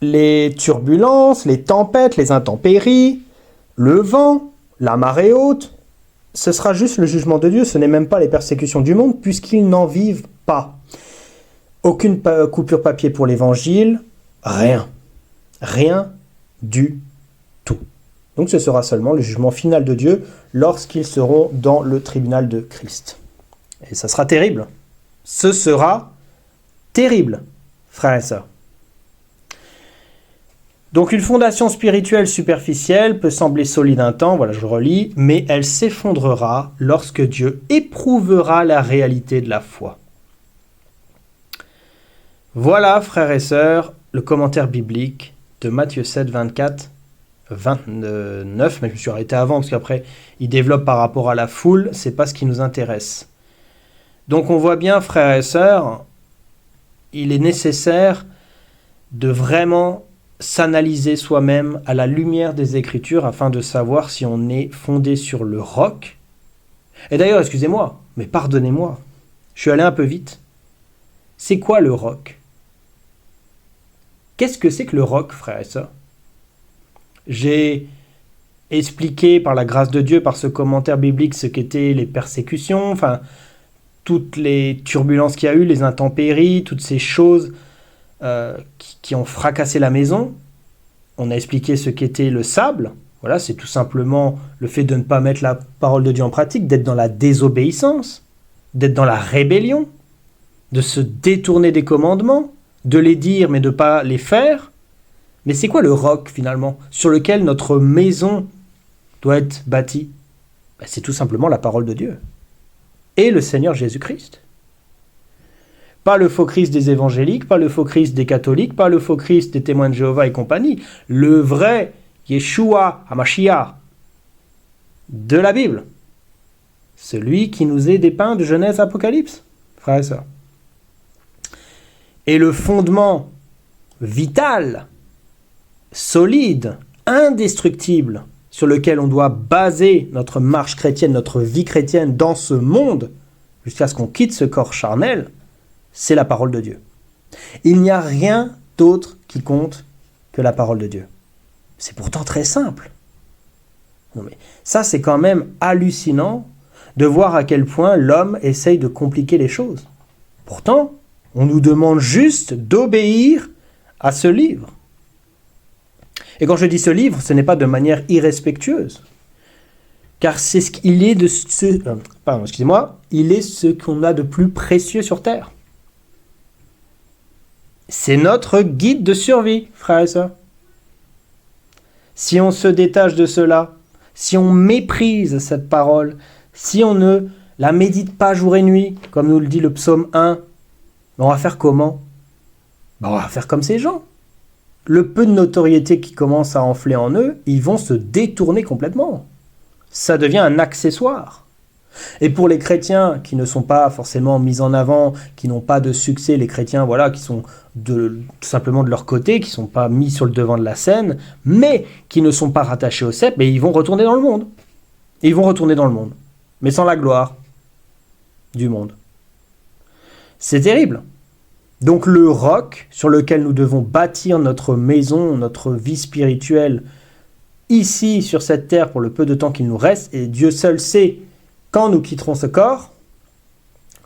[SPEAKER 1] les turbulences, les tempêtes, les intempéries, le vent, la marée haute, ce sera juste le jugement de Dieu, ce n'est même pas les persécutions du monde, puisqu'ils n'en vivent pas. Aucune coupure papier pour l'évangile, rien. Rien du tout. Donc ce sera seulement le jugement final de Dieu lorsqu'ils seront dans le tribunal de Christ. Et ça sera terrible. Ce sera terrible, frères et sœurs. Donc une fondation spirituelle superficielle peut sembler solide un temps, voilà je le relis, mais elle s'effondrera lorsque Dieu éprouvera la réalité de la foi. Voilà, frères et sœurs, le commentaire biblique de Matthieu 7, 24, 29, mais je me suis arrêté avant parce qu'après il développe par rapport à la foule, c'est pas ce qui nous intéresse. Donc on voit bien, frères et sœurs, il est nécessaire de vraiment s'analyser soi-même à la lumière des Écritures afin de savoir si on est fondé sur le roc. Et d'ailleurs, excusez-moi, mais pardonnez-moi, je suis allé un peu vite. C'est quoi le roc ? Qu'est-ce que c'est que le roc, frères et sœurs ? J'ai expliqué par la grâce de Dieu, par ce commentaire biblique, ce qu'étaient les persécutions, enfin, toutes les turbulences qu'il y a eu, les intempéries, toutes ces choses qui ont fracassé la maison. On a expliqué ce qu'était le sable. Voilà, c'est tout simplement le fait de ne pas mettre la parole de Dieu en pratique, d'être dans la désobéissance, d'être dans la rébellion, de se détourner des commandements, de les dire mais de ne pas les faire. Mais c'est quoi le roc finalement sur lequel notre maison doit être bâtie ? C'est tout simplement la parole de Dieu et le Seigneur Jésus-Christ. Pas le faux Christ des évangéliques, pas le faux Christ des catholiques, pas le faux Christ des témoins de Jéhovah et compagnie. Le vrai Yeshua HaMashiach de la Bible. Celui qui nous est dépeint de Genèse à Apocalypse, frères et sœurs. Et le fondement vital, solide, indestructible, sur lequel on doit baser notre marche chrétienne, notre vie chrétienne dans ce monde, jusqu'à ce qu'on quitte ce corps charnel, c'est la parole de Dieu. Il n'y a rien d'autre qui compte que la parole de Dieu. C'est pourtant très simple. Non mais ça, c'est quand même hallucinant de voir à quel point l'homme essaye de compliquer les choses. Pourtant, on nous demande juste d'obéir à ce livre. Et quand je dis ce livre, ce n'est pas de manière irrespectueuse, car c'est ce qu'il est il est ce qu'on a de plus précieux sur terre. C'est notre guide de survie, frères et sœurs. Si on se détache de cela, si on méprise cette parole, si on ne la médite pas jour et nuit, comme nous le dit le psaume 1, on va faire comment ? On va faire comme ces gens. Le peu de notoriété qui commence à enfler en eux, ils vont se détourner complètement. Ça devient un accessoire. Et pour les chrétiens qui ne sont pas forcément mis en avant, qui n'ont pas de succès, les chrétiens qui sont tout simplement de leur côté, qui ne sont pas mis sur le devant de la scène, mais qui ne sont pas rattachés au cep, ils vont retourner dans le monde. Ils vont retourner dans le monde, mais sans la gloire du monde. C'est terrible. Donc le roc sur lequel nous devons bâtir notre maison, notre vie spirituelle, ici sur cette terre pour le peu de temps qu'il nous reste, et Dieu seul sait quand nous quitterons ce corps,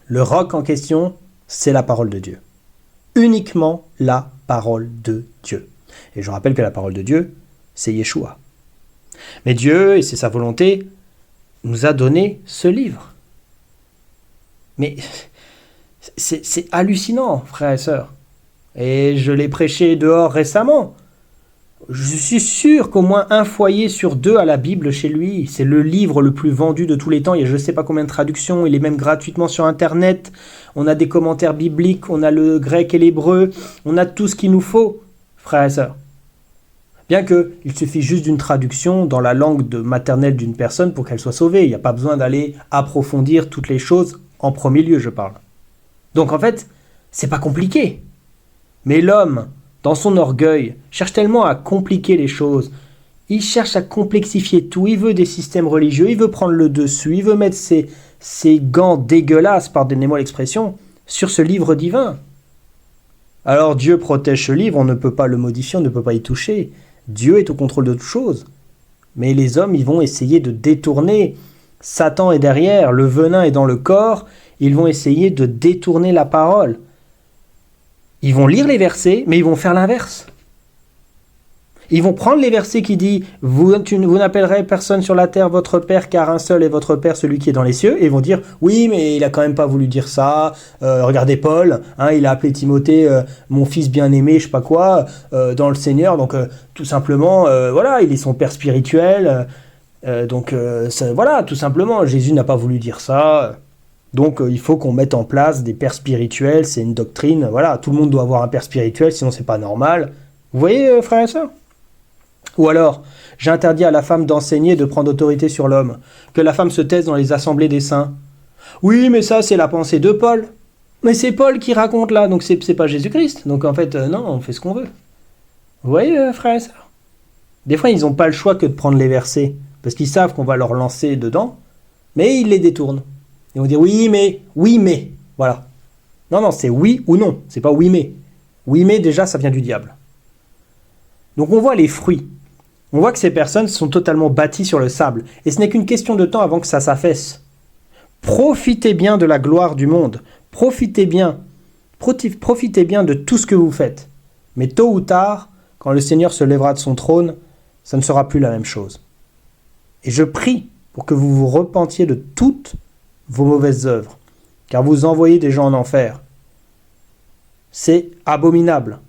[SPEAKER 1] le roc en question, c'est la parole de Dieu. Uniquement la parole de Dieu. Et je rappelle que la parole de Dieu, c'est Yeshua. Mais Dieu, et c'est sa volonté, nous a donné ce livre. Mais c'est hallucinant, frères et sœurs. Et je l'ai prêché dehors récemment. Je suis sûr qu'au moins un foyer sur deux a la Bible chez lui. C'est le livre le plus vendu de tous les temps. Il y a je ne sais pas combien de traductions. Il est même gratuitement sur Internet. On a des commentaires bibliques. On a le grec et l'hébreu. On a tout ce qu'il nous faut, frères et sœurs. Bien qu'il suffit juste d'une traduction dans la langue maternelle d'une personne pour qu'elle soit sauvée. Il n'y a pas besoin d'aller approfondir toutes les choses en premier lieu, je parle. Donc en fait, c'est pas compliqué. Mais l'homme, dans son orgueil, cherche tellement à compliquer les choses. Il cherche à complexifier tout. Il veut des systèmes religieux, il veut prendre le dessus, il veut mettre ses gants dégueulasses, pardonnez-moi l'expression, sur ce livre divin. Alors Dieu protège ce livre, on ne peut pas le modifier, on ne peut pas y toucher. Dieu est au contrôle de toutes choses. Mais les hommes, ils vont essayer de détourner. Satan est derrière, le venin est dans le corps. Ils vont essayer de détourner la parole. Ils vont lire les versets, mais ils vont faire l'inverse. Ils vont prendre les versets qui disent « Vous n'appellerez personne sur la terre votre Père, car un seul est votre Père, celui qui est dans les cieux. » Et ils vont dire « Oui, mais il a quand même pas voulu dire ça. Regardez Paul, il a appelé Timothée mon fils bien-aimé, je sais pas quoi, dans le Seigneur. Donc tout simplement, il est son Père spirituel. Tout simplement, Jésus n'a pas voulu dire ça. » Donc il faut qu'on mette en place des pères spirituels, c'est une doctrine, tout le monde doit avoir un père spirituel, sinon c'est pas normal. Vous voyez, frères et sœurs ? Ou alors, j'ai interdit à la femme d'enseigner, de prendre autorité sur l'homme, que la femme se taise dans les assemblées des saints. Oui, mais ça c'est la pensée de Paul. Mais c'est Paul qui raconte là, donc c'est pas Jésus-Christ. Donc en fait, non, on fait ce qu'on veut. Vous voyez, frères et sœurs ? Des fois, ils n'ont pas le choix que de prendre les versets, parce qu'ils savent qu'on va leur lancer dedans, mais ils les détournent. Ils vont dire oui mais, voilà. Non, c'est oui ou non, c'est pas oui mais. Oui mais déjà ça vient du diable. Donc on voit les fruits. On voit que ces personnes sont totalement bâties sur le sable. Et ce n'est qu'une question de temps avant que ça s'affaisse. Profitez bien de la gloire du monde. Profitez bien de tout ce que vous faites. Mais tôt ou tard, quand le Seigneur se lèvera de son trône, ça ne sera plus la même chose. Et je prie pour que vous vous repentiez de toutes vos mauvaises œuvres, car vous envoyez des gens en enfer. C'est abominable.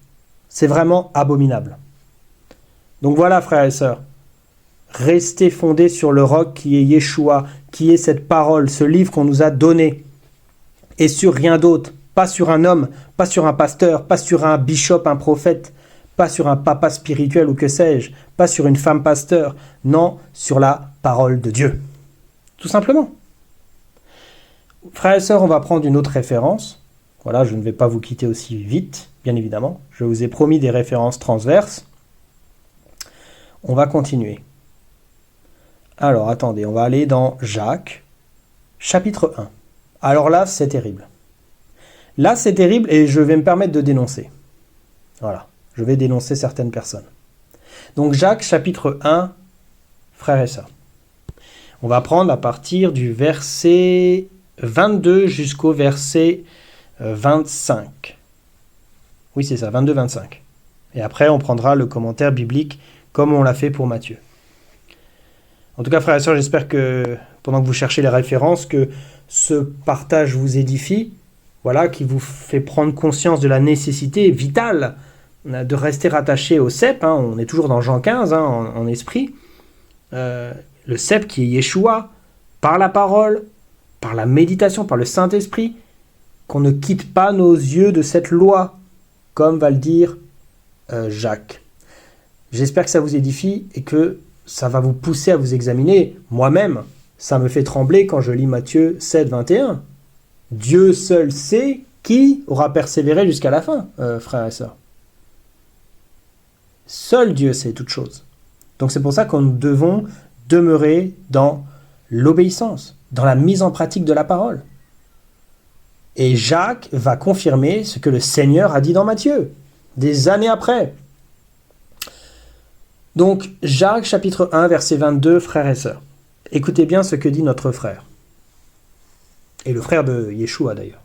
[SPEAKER 1] C'est vraiment abominable. Donc voilà, frères et sœurs, restez fondés sur le roc qui est Yeshua, qui est cette parole, ce livre qu'on nous a donné, et sur rien d'autre, pas sur un homme, pas sur un pasteur, pas sur un bishop, un prophète, pas sur un papa spirituel ou que sais-je, pas sur une femme pasteur, non, sur la parole de Dieu. Tout simplement. Frères et sœurs, on va prendre une autre référence. Voilà, je ne vais pas vous quitter aussi vite, bien évidemment. Je vous ai promis des références transverses. On va continuer. Alors, attendez, on va aller dans Jacques, chapitre 1. Alors là, c'est terrible. Là, c'est terrible et je vais me permettre de dénoncer. Voilà, je vais dénoncer certaines personnes. Donc Jacques, chapitre 1, frères et sœurs. On va prendre à partir du verset 22 jusqu'au verset 25. Oui, c'est ça, 22-25. Et après, on prendra le commentaire biblique comme on l'a fait pour Matthieu. En tout cas, frères et sœurs, j'espère que pendant que vous cherchez les références, que ce partage vous édifie, voilà, qui vous fait prendre conscience de la nécessité vitale de rester rattaché au cep. On est toujours dans Jean 15 en esprit. Le cep qui est Yeshua, par la parole, par la méditation, par le Saint-Esprit, qu'on ne quitte pas nos yeux de cette loi, comme va le dire Jacques. J'espère que ça vous édifie et que ça va vous pousser à vous examiner. Moi-même, ça me fait trembler quand je lis Matthieu 7, 21. Dieu seul sait qui aura persévéré jusqu'à la fin, frères et sœurs. Seul Dieu sait toutes choses. Donc c'est pour ça que nous devons demeurer dans l'obéissance, dans la mise en pratique de la parole. Et Jacques va confirmer ce que le Seigneur a dit dans Matthieu, des années après. Donc, Jacques chapitre 1, verset 22, frères et sœurs. Écoutez bien ce que dit notre frère. Et le frère de Yeshua d'ailleurs.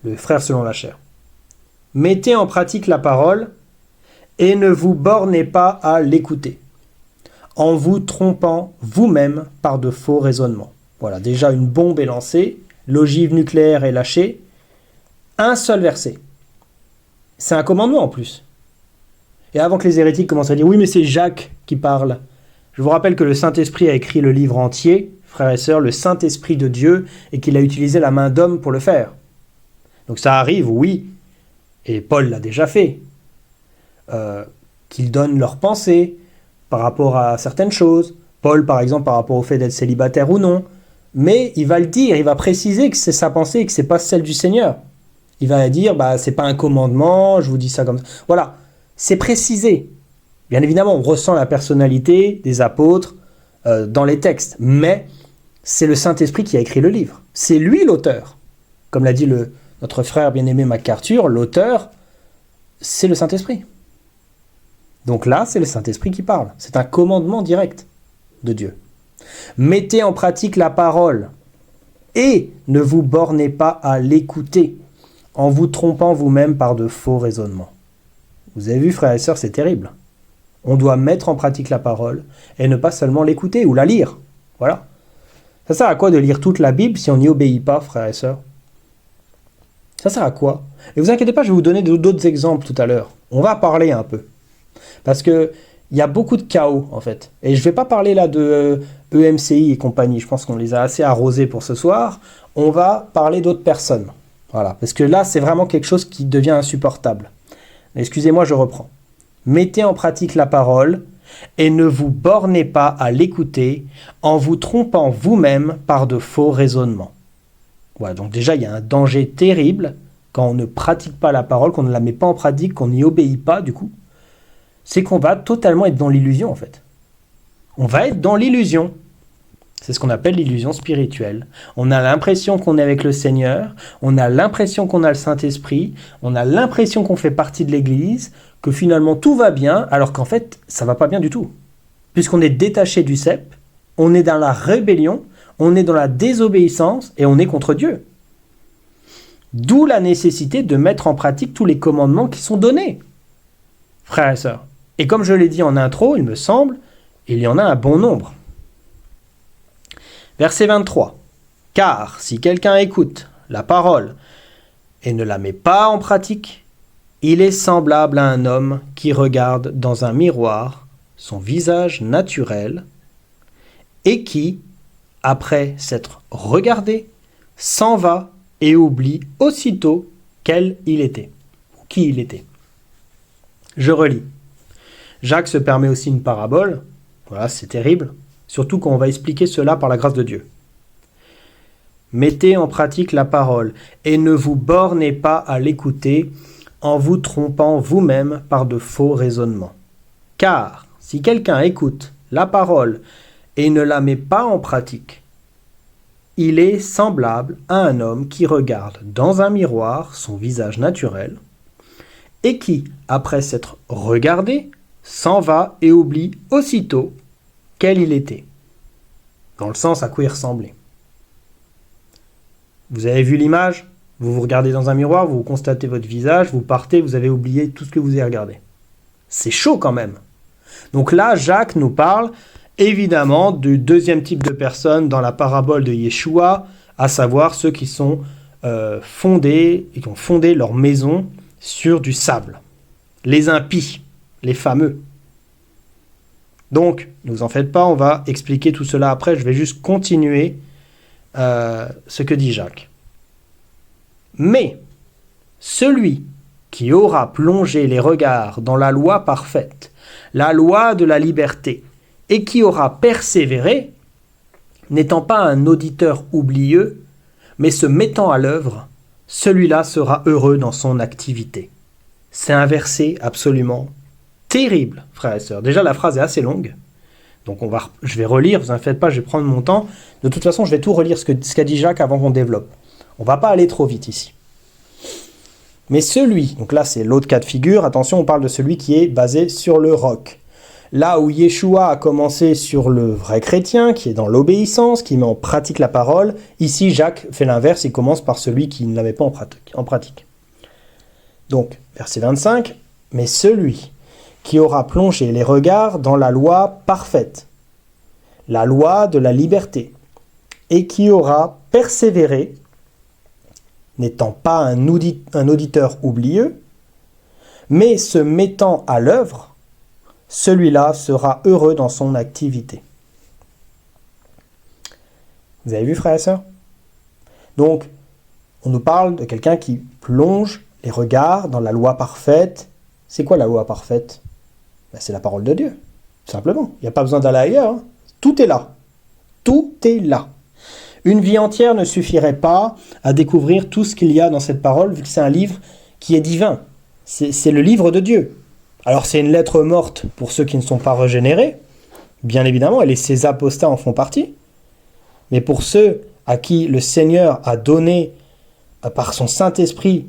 [SPEAKER 1] Le frère selon la chair. Mettez en pratique la parole et ne vous bornez pas à l'écouter, en vous trompant vous-même par de faux raisonnements. Voilà, déjà une bombe est lancée, l'ogive nucléaire est lâchée. Un seul verset. C'est un commandement en plus. Et avant que les hérétiques commencent à dire « Oui, mais c'est Jacques qui parle », je vous rappelle que le Saint-Esprit a écrit le livre entier, frères et sœurs, le Saint-Esprit de Dieu, et qu'il a utilisé la main d'homme pour le faire. Donc ça arrive, oui, et Paul l'a déjà fait, qu'ils donnent leurs pensées par rapport à certaines choses. Paul, par exemple, par rapport au fait d'être célibataire ou non. Mais il va le dire, il va préciser que c'est sa pensée et que ce n'est pas celle du Seigneur. Il va dire, c'est pas un commandement, je vous dis ça comme ça. Voilà, c'est précisé. Bien évidemment, on ressent la personnalité des apôtres dans les textes, mais c'est le Saint-Esprit qui a écrit le livre. C'est lui l'auteur. Comme l'a dit notre frère bien-aimé MacArthur, l'auteur, c'est le Saint-Esprit. Donc là, c'est le Saint-Esprit qui parle. C'est un commandement direct de Dieu. Mettez en pratique la parole et ne vous bornez pas à l'écouter en vous trompant vous-même par de faux raisonnements. Vous avez vu, frères et sœurs, c'est terrible. On doit mettre en pratique la parole et ne pas seulement l'écouter ou la lire. Voilà. Ça sert à quoi de lire toute la Bible si on n'y obéit pas, frères et sœurs? Ça sert à quoi? Et vous inquiétez pas, je vais vous donner d'autres exemples tout à l'heure. On va parler un peu. Parce qu'il y a beaucoup de chaos, en fait. Et je ne vais pas parler là de EMCI et compagnie. Je pense qu'on les a assez arrosés pour ce soir. On va parler d'autres personnes. Voilà. Parce que là, c'est vraiment quelque chose qui devient insupportable. Excusez-moi, je reprends. Mettez en pratique la parole et ne vous bornez pas à l'écouter en vous trompant vous-même par de faux raisonnements. Voilà, donc déjà, il y a un danger terrible quand on ne pratique pas la parole, qu'on ne la met pas en pratique, qu'on n'y obéit pas, du coup. C'est qu'on va totalement être dans l'illusion, en fait. On va être dans l'illusion. C'est ce qu'on appelle l'illusion spirituelle. On a l'impression qu'on est avec le Seigneur, on a l'impression qu'on a le Saint-Esprit, on a l'impression qu'on fait partie de l'Église, que finalement tout va bien, alors qu'en fait, ça va pas bien du tout. Puisqu'on est détaché du cep, on est dans la rébellion, on est dans la désobéissance et on est contre Dieu. D'où la nécessité de mettre en pratique tous les commandements qui sont donnés, frères et sœurs. Et comme je l'ai dit en intro, il me semble, il y en a un bon nombre. Verset 23. « Car si quelqu'un écoute la parole et ne la met pas en pratique, il est semblable à un homme qui regarde dans un miroir son visage naturel et qui, après s'être regardé, s'en va et oublie aussitôt quel il était, ou qui il était. » Je relis. Jacques se permet aussi une parabole. Voilà, c'est terrible. Surtout quand on va expliquer cela par la grâce de Dieu. Mettez en pratique la parole et ne vous bornez pas à l'écouter en vous trompant vous-même par de faux raisonnements. Car si quelqu'un écoute la parole et ne la met pas en pratique, il est semblable à un homme qui regarde dans un miroir son visage naturel et qui, après s'être regardé, s'en va et oublie aussitôt quel il était, dans le sens à quoi il ressemblait. Vous avez vu l'image? Vous vous regardez dans un miroir, vous constatez votre visage, vous partez, vous avez oublié tout ce que vous avez regardé. C'est chaud quand même. Donc là, Jacques nous parle évidemment du deuxième type de personnes dans la parabole de Yeshua, à savoir ceux qui sont fondés et qui ont fondé leur maison sur du sable. Les impies, les fameux. Donc, ne vous en faites pas, on va expliquer tout cela après. Je vais juste continuer ce que dit Jacques. Mais celui qui aura plongé les regards dans la loi parfaite, la loi de la liberté, et qui aura persévéré, n'étant pas un auditeur oublieux, mais se mettant à l'œuvre, celui-là sera heureux dans son activité. C'est un verset absolument terrible, frères et sœurs. Déjà, la phrase est assez longue. Donc je vais relire, vous en faites pas, je vais prendre mon temps. De toute façon, je vais tout relire ce qu'a dit Jacques avant qu'on développe. On va pas aller trop vite ici. Mais celui, donc là c'est l'autre cas de figure, attention, on parle de celui qui est basé sur le roc. Là où Yeshua a commencé sur le vrai chrétien, qui est dans l'obéissance, qui met en pratique la parole, ici Jacques fait l'inverse, il commence par celui qui ne l'avait pas en pratique. Donc, verset 25, « Mais celui qui aura plongé les regards dans la loi parfaite, la loi de la liberté, et qui aura persévéré, n'étant pas un auditeur oublieux, mais se mettant à l'œuvre, celui-là sera heureux dans son activité. » Vous avez vu, frères et sœurs? Donc, on nous parle de quelqu'un qui plonge les regards dans la loi parfaite. C'est quoi la loi parfaite? C'est la parole de Dieu, tout simplement. Il n'y a pas besoin d'aller ailleurs. Hein. Tout est là. Tout est là. Une vie entière ne suffirait pas à découvrir tout ce qu'il y a dans cette parole, vu que c'est un livre qui est divin. C'est le livre de Dieu. Alors c'est une lettre morte pour ceux qui ne sont pas régénérés, bien évidemment, et ces apostats en font partie. Mais pour ceux à qui le Seigneur a donné, par son Saint-Esprit,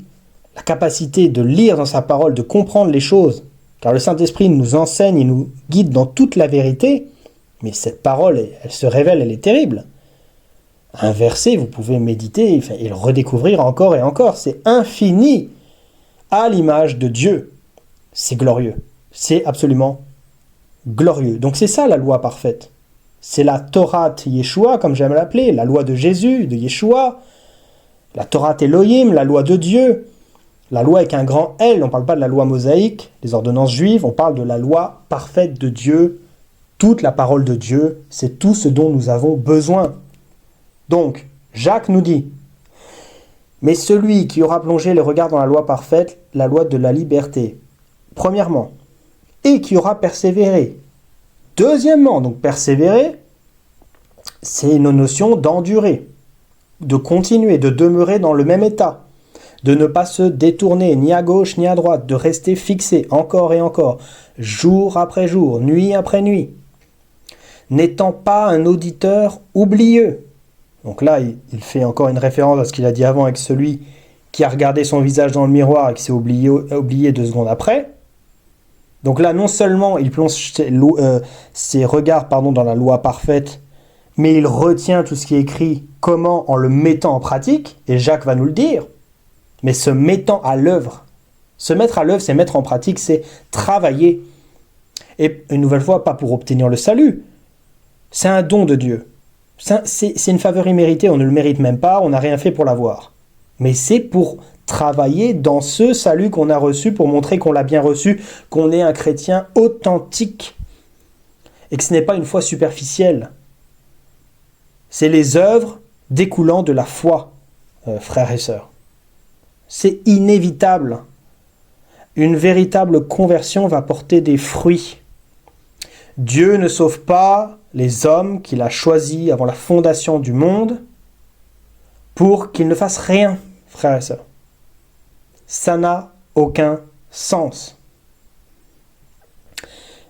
[SPEAKER 1] la capacité de lire dans sa parole, de comprendre les choses, car le Saint-Esprit nous enseigne et nous guide dans toute la vérité, mais cette parole, elle se révèle, elle est terrible. Un verset, vous pouvez méditer et le redécouvrir encore et encore. C'est infini à l'image de Dieu. C'est glorieux. C'est absolument glorieux. Donc c'est ça la loi parfaite. C'est la Torah Yeshua, comme j'aime l'appeler, la loi de Jésus, de Yeshua, la Torah Elohim, la loi de Dieu. La loi avec un grand L, on ne parle pas de la loi mosaïque, des ordonnances juives, on parle de la loi parfaite de Dieu. Toute la parole de Dieu, c'est tout ce dont nous avons besoin. Donc, Jacques nous dit, « Mais celui qui aura plongé les regards dans la loi parfaite, la loi de la liberté, premièrement, et qui aura persévéré. Deuxièmement, donc persévérer, c'est une notion d'endurer, de continuer, de demeurer dans le même état, de ne pas se détourner ni à gauche ni à droite, de rester fixé encore et encore, jour après jour, nuit après nuit, n'étant pas un auditeur oublieux. » Donc là, il fait encore une référence à ce qu'il a dit avant avec celui qui a regardé son visage dans le miroir et qui s'est oublié 2 secondes après. Donc là, non seulement il plonge ses regards dans la loi parfaite, mais il retient tout ce qui est écrit, comment en le mettant en pratique, et Jacques va nous le dire, mais se mettant à l'œuvre. Se mettre à l'œuvre, c'est mettre en pratique, c'est travailler. Et une nouvelle fois, pas pour obtenir le salut, c'est un don de Dieu. C'est une faveur imméritée, on ne le mérite même pas, on n'a rien fait pour l'avoir. Mais c'est pour travailler dans ce salut qu'on a reçu, pour montrer qu'on l'a bien reçu, qu'on est un chrétien authentique, et que ce n'est pas une foi superficielle. C'est les œuvres découlant de la foi, frères et sœurs. C'est inévitable. Une véritable conversion va porter des fruits. Dieu ne sauve pas les hommes qu'il a choisis avant la fondation du monde pour qu'ils ne fassent rien, frères et sœurs. Ça n'a aucun sens.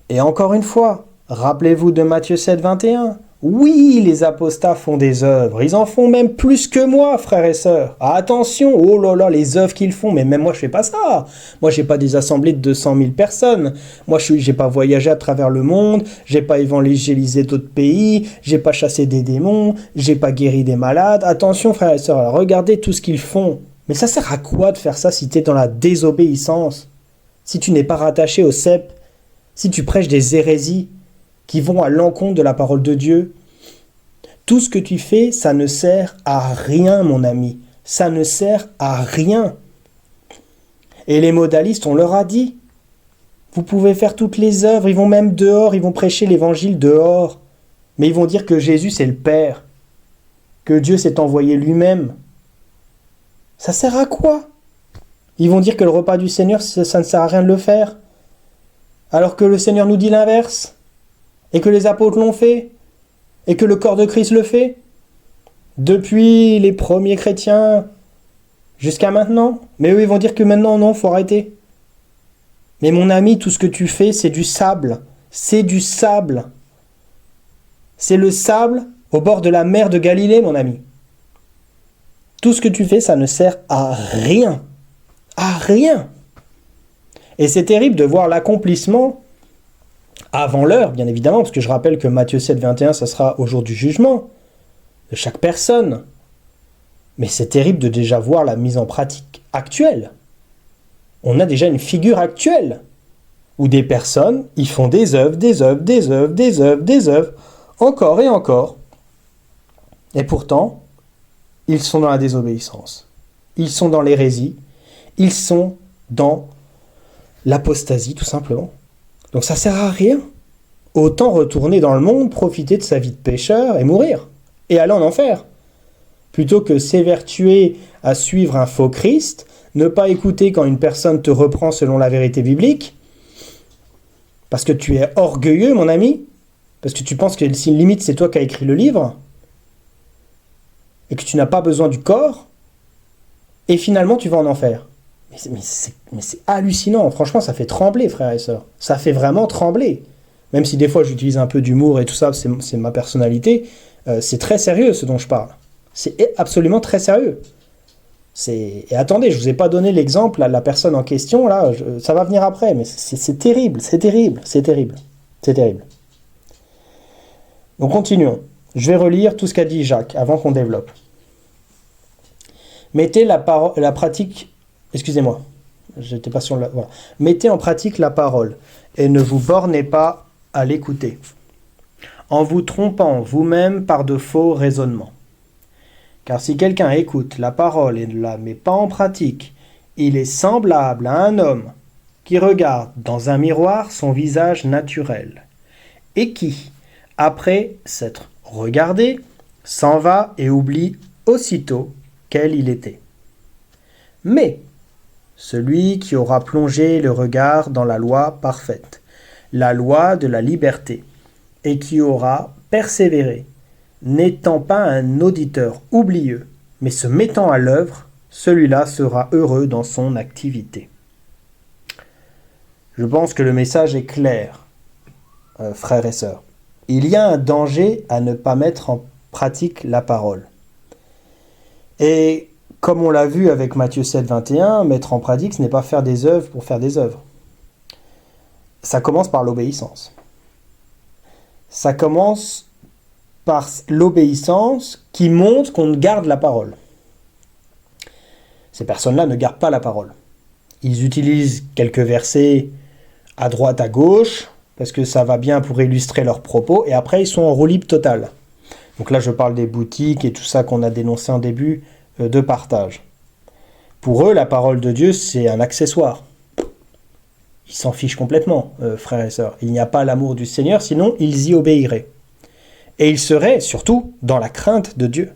[SPEAKER 1] Et encore une fois, rappelez-vous de Matthieu 7, 21. Oui, les apostats font des œuvres. Ils en font même plus que moi, frères et sœurs. Attention, oh là là, les œuvres qu'ils font. Mais même moi, je fais pas ça. Moi, j'ai pas des assemblées de 200 000 personnes. Moi, j'ai pas voyagé à travers le monde. J'ai pas évangélisé d'autres pays. J'ai pas chassé des démons. J'ai pas guéri des malades. Attention, frères et sœurs, regardez tout ce qu'ils font. Mais ça sert à quoi de faire ça si tu es dans la désobéissance? Si tu n'es pas rattaché au cep? Si tu prêches des hérésies qui vont à l'encontre de la parole de Dieu, tout ce que tu fais, ça ne sert à rien, mon ami. Ça ne sert à rien. Et les modalistes, on leur a dit, vous pouvez faire toutes les œuvres, ils vont même dehors, ils vont prêcher l'évangile dehors. Mais ils vont dire que Jésus, c'est le Père, que Dieu s'est envoyé lui-même. Ça sert à quoi? Ils vont dire que le repas du Seigneur, ça ne sert à rien de le faire. Alors que le Seigneur nous dit l'inverse. Et que les apôtres l'ont fait. Et que le corps de Christ le fait. Depuis les premiers chrétiens jusqu'à maintenant. Mais eux, ils vont dire que maintenant, non, faut arrêter. Mais mon ami, tout ce que tu fais, c'est du sable. C'est du sable. C'est le sable au bord de la mer de Galilée, mon ami. Tout ce que tu fais, ça ne sert à rien. À rien. Et c'est terrible de voir l'accomplissement avant l'heure, bien évidemment, parce que je rappelle que Matthieu 7, 21, ça sera au jour du jugement de chaque personne. Mais c'est terrible de déjà voir la mise en pratique actuelle. On a déjà une figure actuelle où des personnes, ils font des œuvres, des œuvres, des œuvres, des œuvres, des œuvres, encore et encore. Et pourtant, ils sont dans la désobéissance. Ils sont dans l'hérésie. Ils sont dans l'apostasie, tout simplement. Donc ça sert à rien. Autant retourner dans le monde, profiter de sa vie de pécheur et mourir. Et aller en enfer. Plutôt que s'évertuer à suivre un faux Christ, ne pas écouter quand une personne te reprend selon la vérité biblique, parce que tu es orgueilleux, mon ami, parce que tu penses que si limite c'est toi qui as écrit le livre, et que tu n'as pas besoin du corps, et finalement tu vas en enfer. Mais c'est hallucinant, franchement ça fait trembler, frères et sœurs. Ça fait vraiment trembler. Même si des fois j'utilise un peu d'humour et tout ça, c'est ma personnalité, c'est très sérieux ce dont je parle. C'est absolument très sérieux. Et attendez, je ne vous ai pas donné l'exemple à la personne en question, là, ça va venir après, mais c'est terrible, c'est terrible, c'est terrible, c'est terrible. Donc continuons. Je vais relire tout ce qu'a dit Jacques avant qu'on développe. Mettez la pratique... Excusez-moi, j'étais pas sur la... Voilà. Mettez en pratique la parole et ne vous bornez pas à l'écouter, en vous trompant vous-même par de faux raisonnements. Car si quelqu'un écoute la parole et ne la met pas en pratique, il est semblable à un homme qui regarde dans un miroir son visage naturel et qui, après s'être regardé, s'en va et oublie aussitôt quel il était. Mais celui qui aura plongé le regard dans la loi parfaite, la loi de la liberté, et qui aura persévéré, n'étant pas un auditeur oublieux, mais se mettant à l'œuvre, celui-là sera heureux dans son activité. Je pense que le message est clair, frères et sœurs. Il y a un danger à ne pas mettre en pratique la parole. Et comme on l'a vu avec Matthieu 7, 21, mettre en pratique, ce n'est pas faire des œuvres pour faire des œuvres. Ça commence par l'obéissance. Ça commence par l'obéissance qui montre qu'on garde la parole. Ces personnes-là ne gardent pas la parole. Ils utilisent quelques versets à droite, à gauche, parce que ça va bien pour illustrer leurs propos, et après ils sont en roue libre totale. Donc là je parle des boutiques et tout ça qu'on a dénoncé en début de partage. Pour eux, la parole de Dieu, c'est un accessoire. Ils s'en fichent complètement, frères et sœurs. Il n'y a pas l'amour du Seigneur, sinon ils y obéiraient. Et ils seraient, surtout, dans la crainte de Dieu.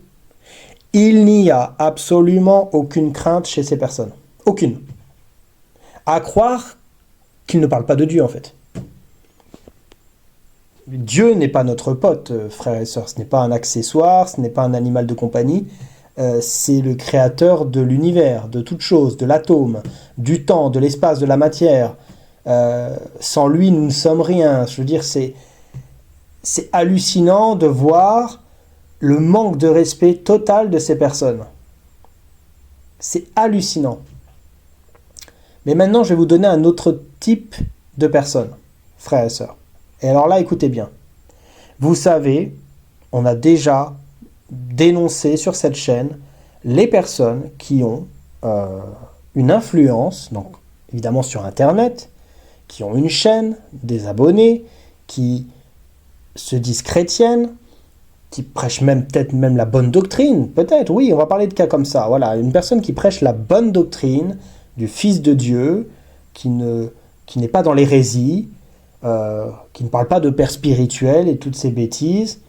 [SPEAKER 1] Il n'y a absolument aucune crainte chez ces personnes. Aucune. À croire qu'ils ne parlent pas de Dieu, en fait. Dieu n'est pas notre pote, frères et sœurs. Ce n'est pas un accessoire, ce n'est pas un animal de compagnie. c'est le créateur de l'univers, de toute chose, de l'atome, du temps, de l'espace, de la matière. Sans lui, nous ne sommes rien. Je veux dire, c'est hallucinant de voir le manque de respect total de ces personnes. C'est hallucinant. Mais maintenant, je vais vous donner un autre type de personnes, frères et sœurs. Et alors là, écoutez bien. Vous savez, on a déjà dénoncé sur cette chaîne les personnes qui ont une influence, donc évidemment sur Internet, qui ont une chaîne, des abonnés, qui se disent chrétiennes, qui prêchent peut-être même la bonne doctrine, peut-être, oui, on va parler de cas comme ça. Voilà, une personne qui prêche la bonne doctrine du Fils de Dieu, qui n'est pas dans l'hérésie, qui ne parle pas de père spirituel et toutes ces bêtises,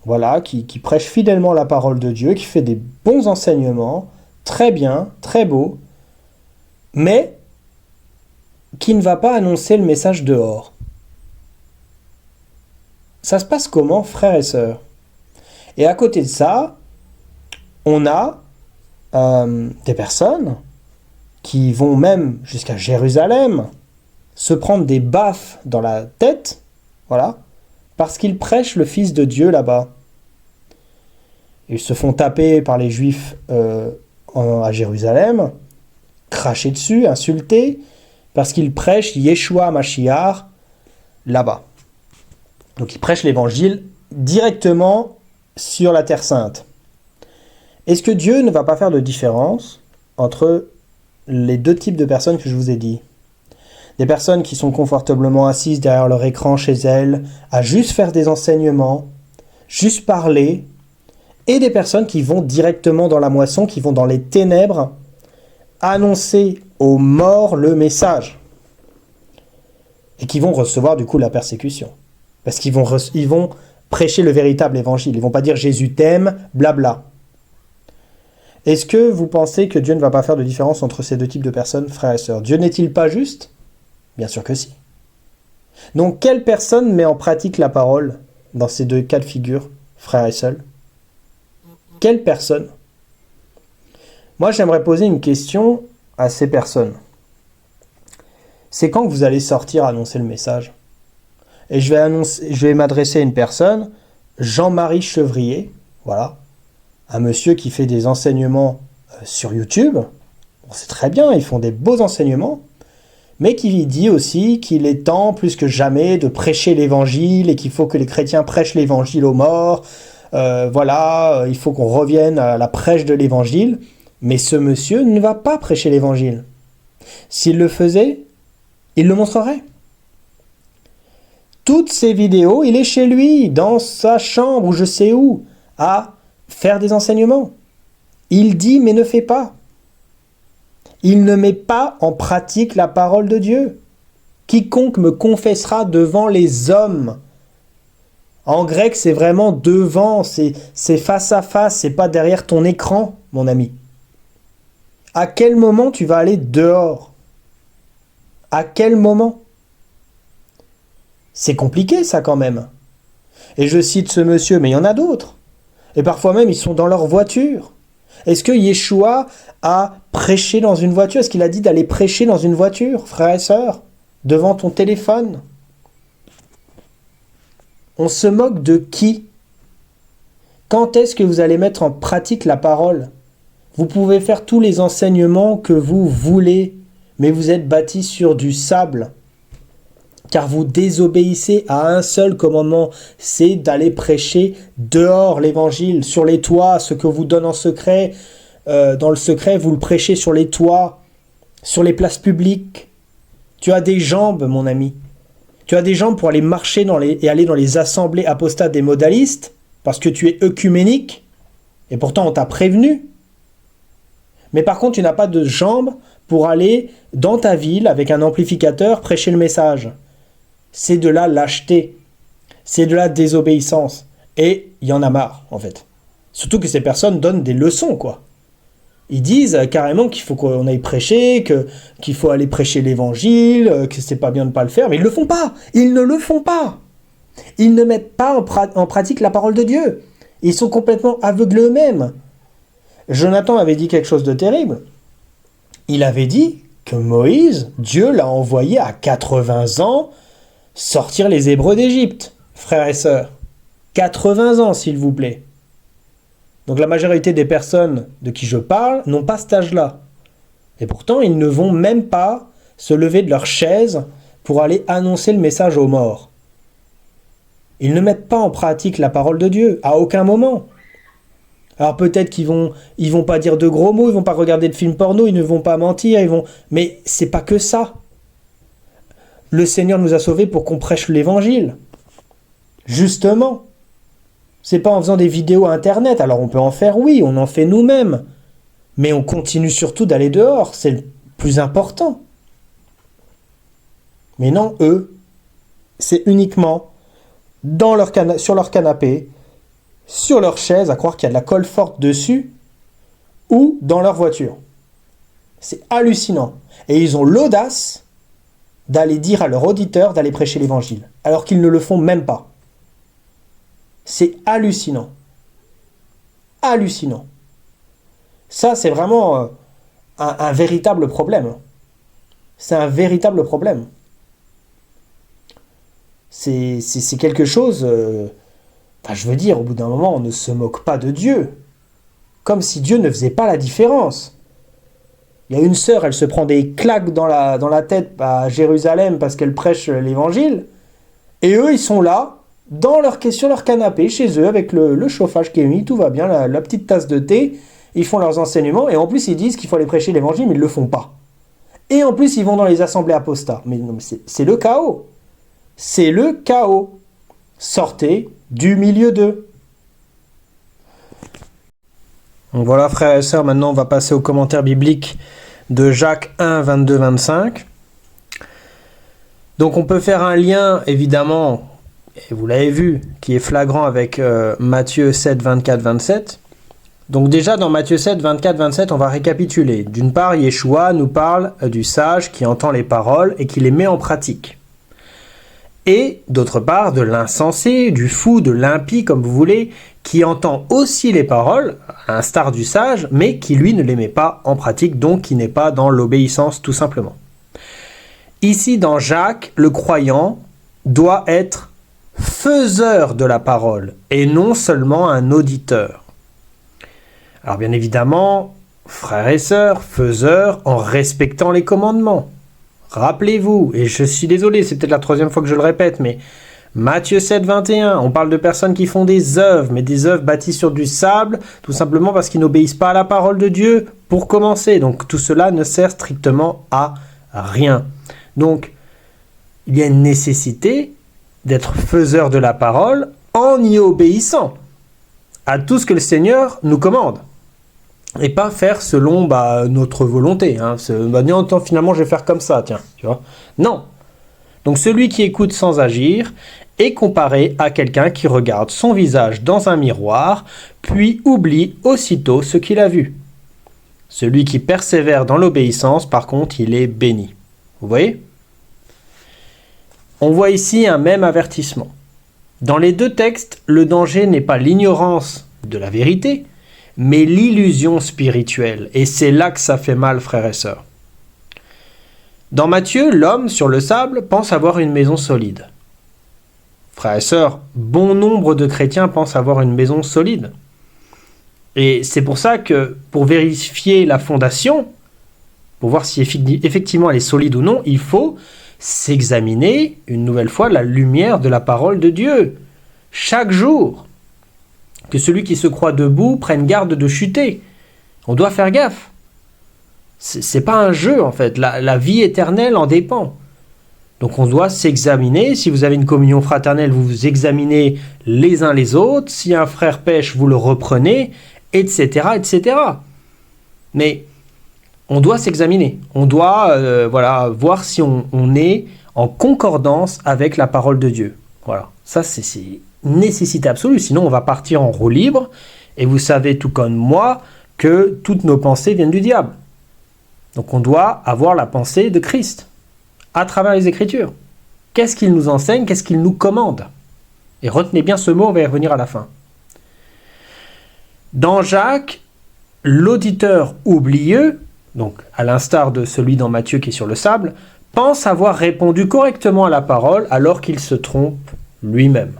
[SPEAKER 1] voilà, qui prêche fidèlement la parole de Dieu, qui fait des bons enseignements, très bien, très beau, mais qui ne va pas annoncer le message dehors. Ça se passe comment, frères et sœurs? Et à côté de ça, on a des personnes qui vont même jusqu'à Jérusalem se prendre des baffes dans la tête, voilà, parce qu'ils prêchent le Fils de Dieu là-bas. Ils se font taper par les Juifs à Jérusalem, cracher dessus, insulter, parce qu'ils prêchent Yeshua Mashiach là-bas. Donc ils prêchent l'évangile directement sur la Terre Sainte. Est-ce que Dieu ne va pas faire de différence entre les deux types de personnes que je vous ai dit? Des personnes qui sont confortablement assises derrière leur écran chez elles, à juste faire des enseignements, juste parler, et des personnes qui vont directement dans la moisson, qui vont dans les ténèbres, annoncer aux morts le message. Et qui vont recevoir du coup la persécution. Parce qu'ils vont prêcher le véritable évangile. Ils ne vont pas dire Jésus t'aime, blabla. Est-ce que vous pensez que Dieu ne va pas faire de différence entre ces deux types de personnes, frères et sœurs? Dieu n'est-il pas juste? Bien sûr que si. Donc, quelle personne met en pratique la parole dans ces deux cas de figure, frères et sœurs? Quelle personne? Moi, j'aimerais poser une question à ces personnes. C'est quand que vous allez sortir annoncer le message? Et je vais m'adresser à une personne, Jean-Marie Chevrier, voilà, un monsieur qui fait des enseignements sur YouTube. Bon, c'est très bien, ils font des beaux enseignements, mais qui dit aussi qu'il est temps, plus que jamais, de prêcher l'évangile et qu'il faut que les chrétiens prêchent l'évangile aux morts. Il faut qu'on revienne à la prêche de l'évangile. Mais ce monsieur ne va pas prêcher l'évangile. S'il le faisait, il le montrerait. Toutes ces vidéos, il est chez lui, dans sa chambre ou je sais où, à faire des enseignements. Il dit mais ne fait pas. Il ne met pas en pratique la parole de Dieu. Quiconque me confessera devant les hommes. En grec, c'est vraiment devant, c'est face à face, c'est pas derrière ton écran, mon ami. À quel moment tu vas aller dehors? À quel moment? C'est compliqué ça quand même. Et je cite ce monsieur, mais il y en a d'autres. Et parfois même, ils sont dans leur voiture. Est-ce que Yeshua a prêché dans une voiture? Est-ce qu'il a dit d'aller prêcher dans une voiture, frères et sœurs, devant ton téléphone? On se moque de qui? Quand est-ce que vous allez mettre en pratique la parole? Vous pouvez faire tous les enseignements que vous voulez, mais vous êtes bâtis sur du sable. Car vous désobéissez à un seul commandement, c'est d'aller prêcher dehors l'évangile, sur les toits, ce que vous donne en secret. Dans le secret, vous le prêchez sur les toits, sur les places publiques. Tu as des jambes, mon ami. Tu as des jambes pour aller marcher et aller dans les assemblées apostates des modalistes, parce que tu es œcuménique, et pourtant on t'a prévenu. Mais par contre, tu n'as pas de jambes pour aller dans ta ville avec un amplificateur prêcher le message. C'est de la lâcheté, c'est de la désobéissance. Et il y en a marre, en fait. Surtout que ces personnes donnent des leçons, quoi. Ils disent carrément qu'il faut qu'on aille prêcher, qu'il faut aller prêcher l'évangile, que c'est pas bien de ne pas le faire, mais ils le font pas. Ils ne le font pas. Ils ne mettent pas en pratique la parole de Dieu. Ils sont complètement aveugles eux-mêmes. Jonathan avait dit quelque chose de terrible. Il avait dit que Moïse, Dieu l'a envoyé à 80 ans sortir les Hébreux d'Égypte, frères et sœurs. 80 ans, s'il vous plaît. Donc la majorité des personnes de qui je parle n'ont pas cet âge-là. Et pourtant, ils ne vont même pas se lever de leur chaise pour aller annoncer le message aux morts. Ils ne mettent pas en pratique la parole de Dieu, à aucun moment. Alors peut-être qu'ils vont pas dire de gros mots, ils vont pas regarder de films porno, ils ne vont pas mentir, mais c'est pas que ça. Le Seigneur nous a sauvés pour qu'on prêche l'évangile. Justement. C'est pas en faisant des vidéos à Internet. Alors on peut en faire, oui, on en fait nous-mêmes. Mais on continue surtout d'aller dehors, c'est le plus important. Mais non, eux, c'est uniquement sur leur canapé, sur leur chaise, à croire qu'il y a de la colle forte dessus, ou dans leur voiture. C'est hallucinant. Et ils ont l'audace d'aller dire à leurs auditeurs d'aller prêcher l'évangile, alors qu'ils ne le font même pas. C'est hallucinant. Hallucinant. Ça, c'est vraiment un véritable problème. C'est un véritable problème. C'est quelque chose... je veux dire, au bout d'un moment, on ne se moque pas de Dieu. Comme si Dieu ne faisait pas la différence. Il y a une sœur, elle se prend des claques dans la tête à Jérusalem parce qu'elle prêche l'évangile. Et eux, ils sont là, sur leur canapé, chez eux, avec le chauffage qui est mis, tout va bien, la petite tasse de thé. Ils font leurs enseignements et en plus, ils disent qu'il faut aller prêcher l'évangile, mais ils ne le font pas. Et en plus, ils vont dans les assemblées apostats. Mais c'est le chaos. C'est le chaos. Sortez du milieu d'eux. Donc voilà, frères et sœurs, maintenant on va passer aux commentaires bibliques de Jacques 1, 22, 25. Donc on peut faire un lien, évidemment, et vous l'avez vu, qui est flagrant avec Matthieu 7, 24, 27. Donc déjà dans Matthieu 7, 24, 27, on va récapituler. D'une part, Yeshua nous parle du sage qui entend les paroles et qui les met en pratique. Et d'autre part, de l'insensé, du fou, de l'impie, comme vous voulez, qui entend aussi les paroles, à l'instar du sage, mais qui lui ne les met pas en pratique, donc qui n'est pas dans l'obéissance tout simplement. Ici, dans Jacques, le croyant doit être faiseur de la parole, et non seulement un auditeur. Alors bien évidemment, frères et sœurs, faiseur en respectant les commandements. Rappelez-vous, et je suis désolé, c'est peut-être la troisième fois que je le répète, mais Matthieu 7, 21, on parle de personnes qui font des œuvres, mais des œuvres bâties sur du sable, tout simplement parce qu'ils n'obéissent pas à la parole de Dieu, pour commencer. Donc tout cela ne sert strictement à rien. Donc, il y a une nécessité d'être faiseur de la parole en y obéissant à tout ce que le Seigneur nous commande. Et pas faire selon notre volonté. Finalement, je vais faire comme ça, tiens. Tu vois ? Non. Donc, celui qui écoute sans agir est comparé à quelqu'un qui regarde son visage dans un miroir, puis oublie aussitôt ce qu'il a vu. Celui qui persévère dans l'obéissance, par contre, il est béni. Vous voyez ? On voit ici un même avertissement. Dans les deux textes, le danger n'est pas l'ignorance de la vérité, mais l'illusion spirituelle. Et c'est là que ça fait mal, frères et sœurs. Dans Matthieu, l'homme sur le sable pense avoir une maison solide. Frères et sœurs, bon nombre de chrétiens pensent avoir une maison solide. Et c'est pour ça que, pour vérifier la fondation, pour voir si effectivement elle est solide ou non, il faut s'examiner une nouvelle fois la lumière de la parole de Dieu. Chaque jour. Que celui qui se croit debout prenne garde de chuter. On doit faire gaffe. C'est pas un jeu en fait. La vie éternelle en dépend. Donc on doit s'examiner. Si vous avez une communion fraternelle, vous vous examinez les uns les autres. Si un frère pêche, vous le reprenez, etc., etc. Mais on doit s'examiner. On doit voir si on est en concordance avec la parole de Dieu. Voilà. Ça, c'est nécessité absolue. Sinon, on va partir en roue libre. Et vous savez, tout comme moi, que toutes nos pensées viennent du diable. Donc on doit avoir la pensée de Christ à travers les Écritures. Qu'est-ce qu'il nous enseigne? Qu'est-ce qu'il nous commande? Et retenez bien ce mot, on va y revenir à la fin. Dans Jacques, l'auditeur oublieux, donc à l'instar de celui dans Matthieu qui est sur le sable, pense avoir répondu correctement à la parole alors qu'il se trompe lui-même.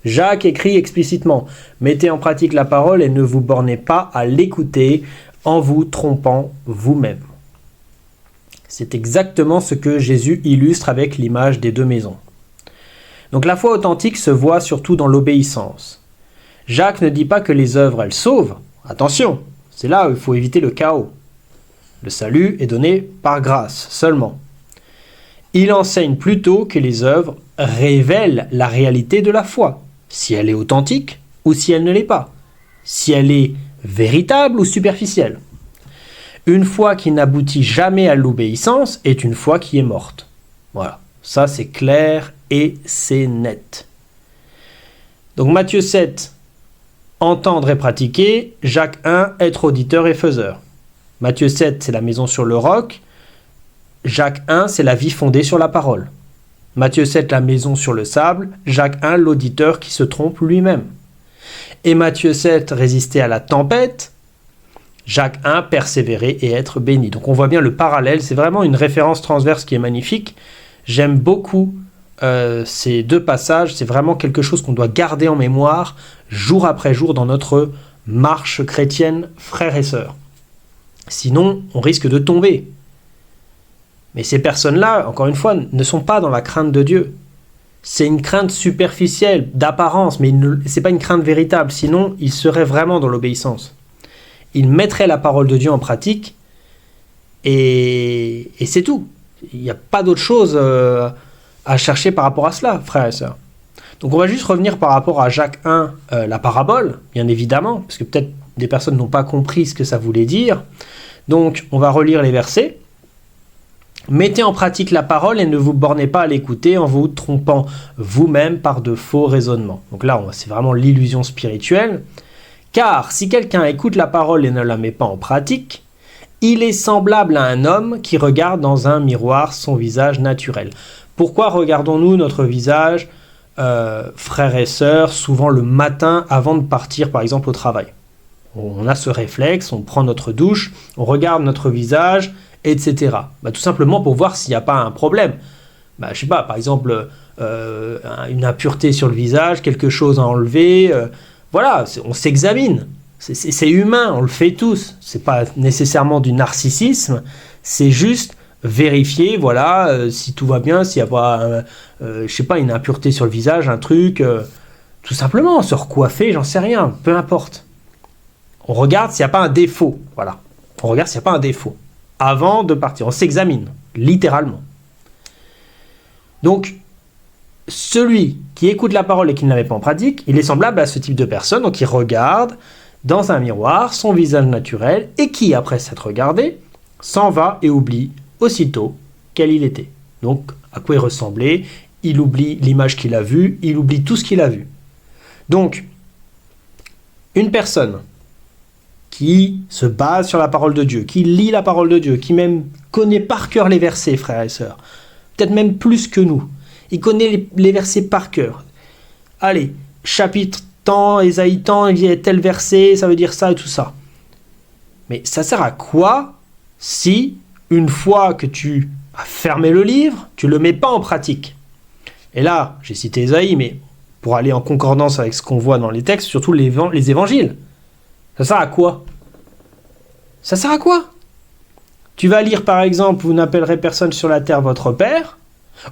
[SPEAKER 1] Jacques écrit explicitement « Mettez en pratique la parole et ne vous bornez pas à l'écouter en vous trompant vous-même. » C'est exactement ce que Jésus illustre avec l'image des deux maisons. Donc la foi authentique se voit surtout dans l'obéissance. Jacques ne dit pas que les œuvres, elles sauvent. Attention, c'est là où il faut éviter le chaos. Le salut est donné par grâce seulement. Il enseigne plutôt que les œuvres révèlent la réalité de la foi, si elle est authentique ou si elle ne l'est pas, si elle est véritable ou superficielle. Une foi qui n'aboutit jamais à l'obéissance est une foi qui est morte. Voilà, ça c'est clair et c'est net. Donc Matthieu 7, entendre et pratiquer, Jacques 1, être auditeur et faiseur. Matthieu 7, c'est la maison sur le roc, Jacques 1, c'est la vie fondée sur la parole. Matthieu 7, la maison sur le sable, Jacques 1, l'auditeur qui se trompe lui-même. Et Matthieu 7, résister à la tempête, Jacques 1, persévérer et être béni. Donc on voit bien le parallèle, c'est vraiment une référence transverse qui est magnifique. J'aime beaucoup ces deux passages, c'est vraiment quelque chose qu'on doit garder en mémoire jour après jour dans notre marche chrétienne, frères et sœurs. Sinon, on risque de tomber. Mais ces personnes-là, encore une fois, ne sont pas dans la crainte de Dieu. C'est une crainte superficielle, d'apparence, mais ce n'est pas une crainte véritable. Sinon, ils seraient vraiment dans l'obéissance. Ils mettraient la parole de Dieu en pratique et c'est tout. Il n'y a pas d'autre chose à chercher par rapport à cela, frères et sœurs. Donc on va juste revenir par rapport à Jacques 1, la parabole, bien évidemment, parce que peut-être des personnes n'ont pas compris ce que ça voulait dire. Donc on va relire les versets. Mettez en pratique la parole et ne vous bornez pas à l'écouter en vous trompant vous-même par de faux raisonnements. Donc là, c'est vraiment l'illusion spirituelle. Car si quelqu'un écoute la parole et ne la met pas en pratique, il est semblable à un homme qui regarde dans un miroir son visage naturel. Pourquoi regardons-nous notre visage, frères et sœurs, souvent le matin avant de partir par exemple au travail? On a ce réflexe, on prend notre douche, on regarde notre visage, etc. Tout simplement pour voir s'il n'y a pas un problème. Je ne sais pas, par exemple, une impureté sur le visage, quelque chose à enlever, voilà, on s'examine. C'est humain, on le fait tous. Ce n'est pas nécessairement du narcissisme, c'est juste vérifier, voilà, si tout va bien, s'il n'y a pas, je sais pas, une impureté sur le visage, un truc, tout simplement, se recoiffer, j'en sais rien, peu importe. On regarde s'il n'y a pas un défaut, voilà. On regarde s'il n'y a pas un défaut. Avant de partir, on s'examine, littéralement. Donc, celui qui écoute la parole et qui ne la met pas en pratique, il est semblable à ce type de personne, donc il regarde dans un miroir son visage naturel et qui, après s'être regardé, s'en va et oublie aussitôt quel il était. Donc, à quoi il ressemblait, il oublie l'image qu'il a vue, il oublie tout ce qu'il a vu. Donc, une personne qui se base sur la parole de Dieu, qui lit la parole de Dieu, qui même connaît par cœur les versets, frères et sœurs, peut-être même plus que nous. Il connaît les versets par cœur. Allez, chapitre tant, Ésaïe tant, il y a tel verset, ça veut dire ça et tout ça. Mais ça sert à quoi si, une fois que tu as fermé le livre, tu ne le mets pas en pratique? Et là, j'ai cité Ésaïe, mais pour aller en concordance avec ce qu'on voit dans les textes, surtout les évangiles, ça sert à quoi? Ça sert à quoi? Tu vas lire par exemple, vous n'appellerez personne sur la terre votre père,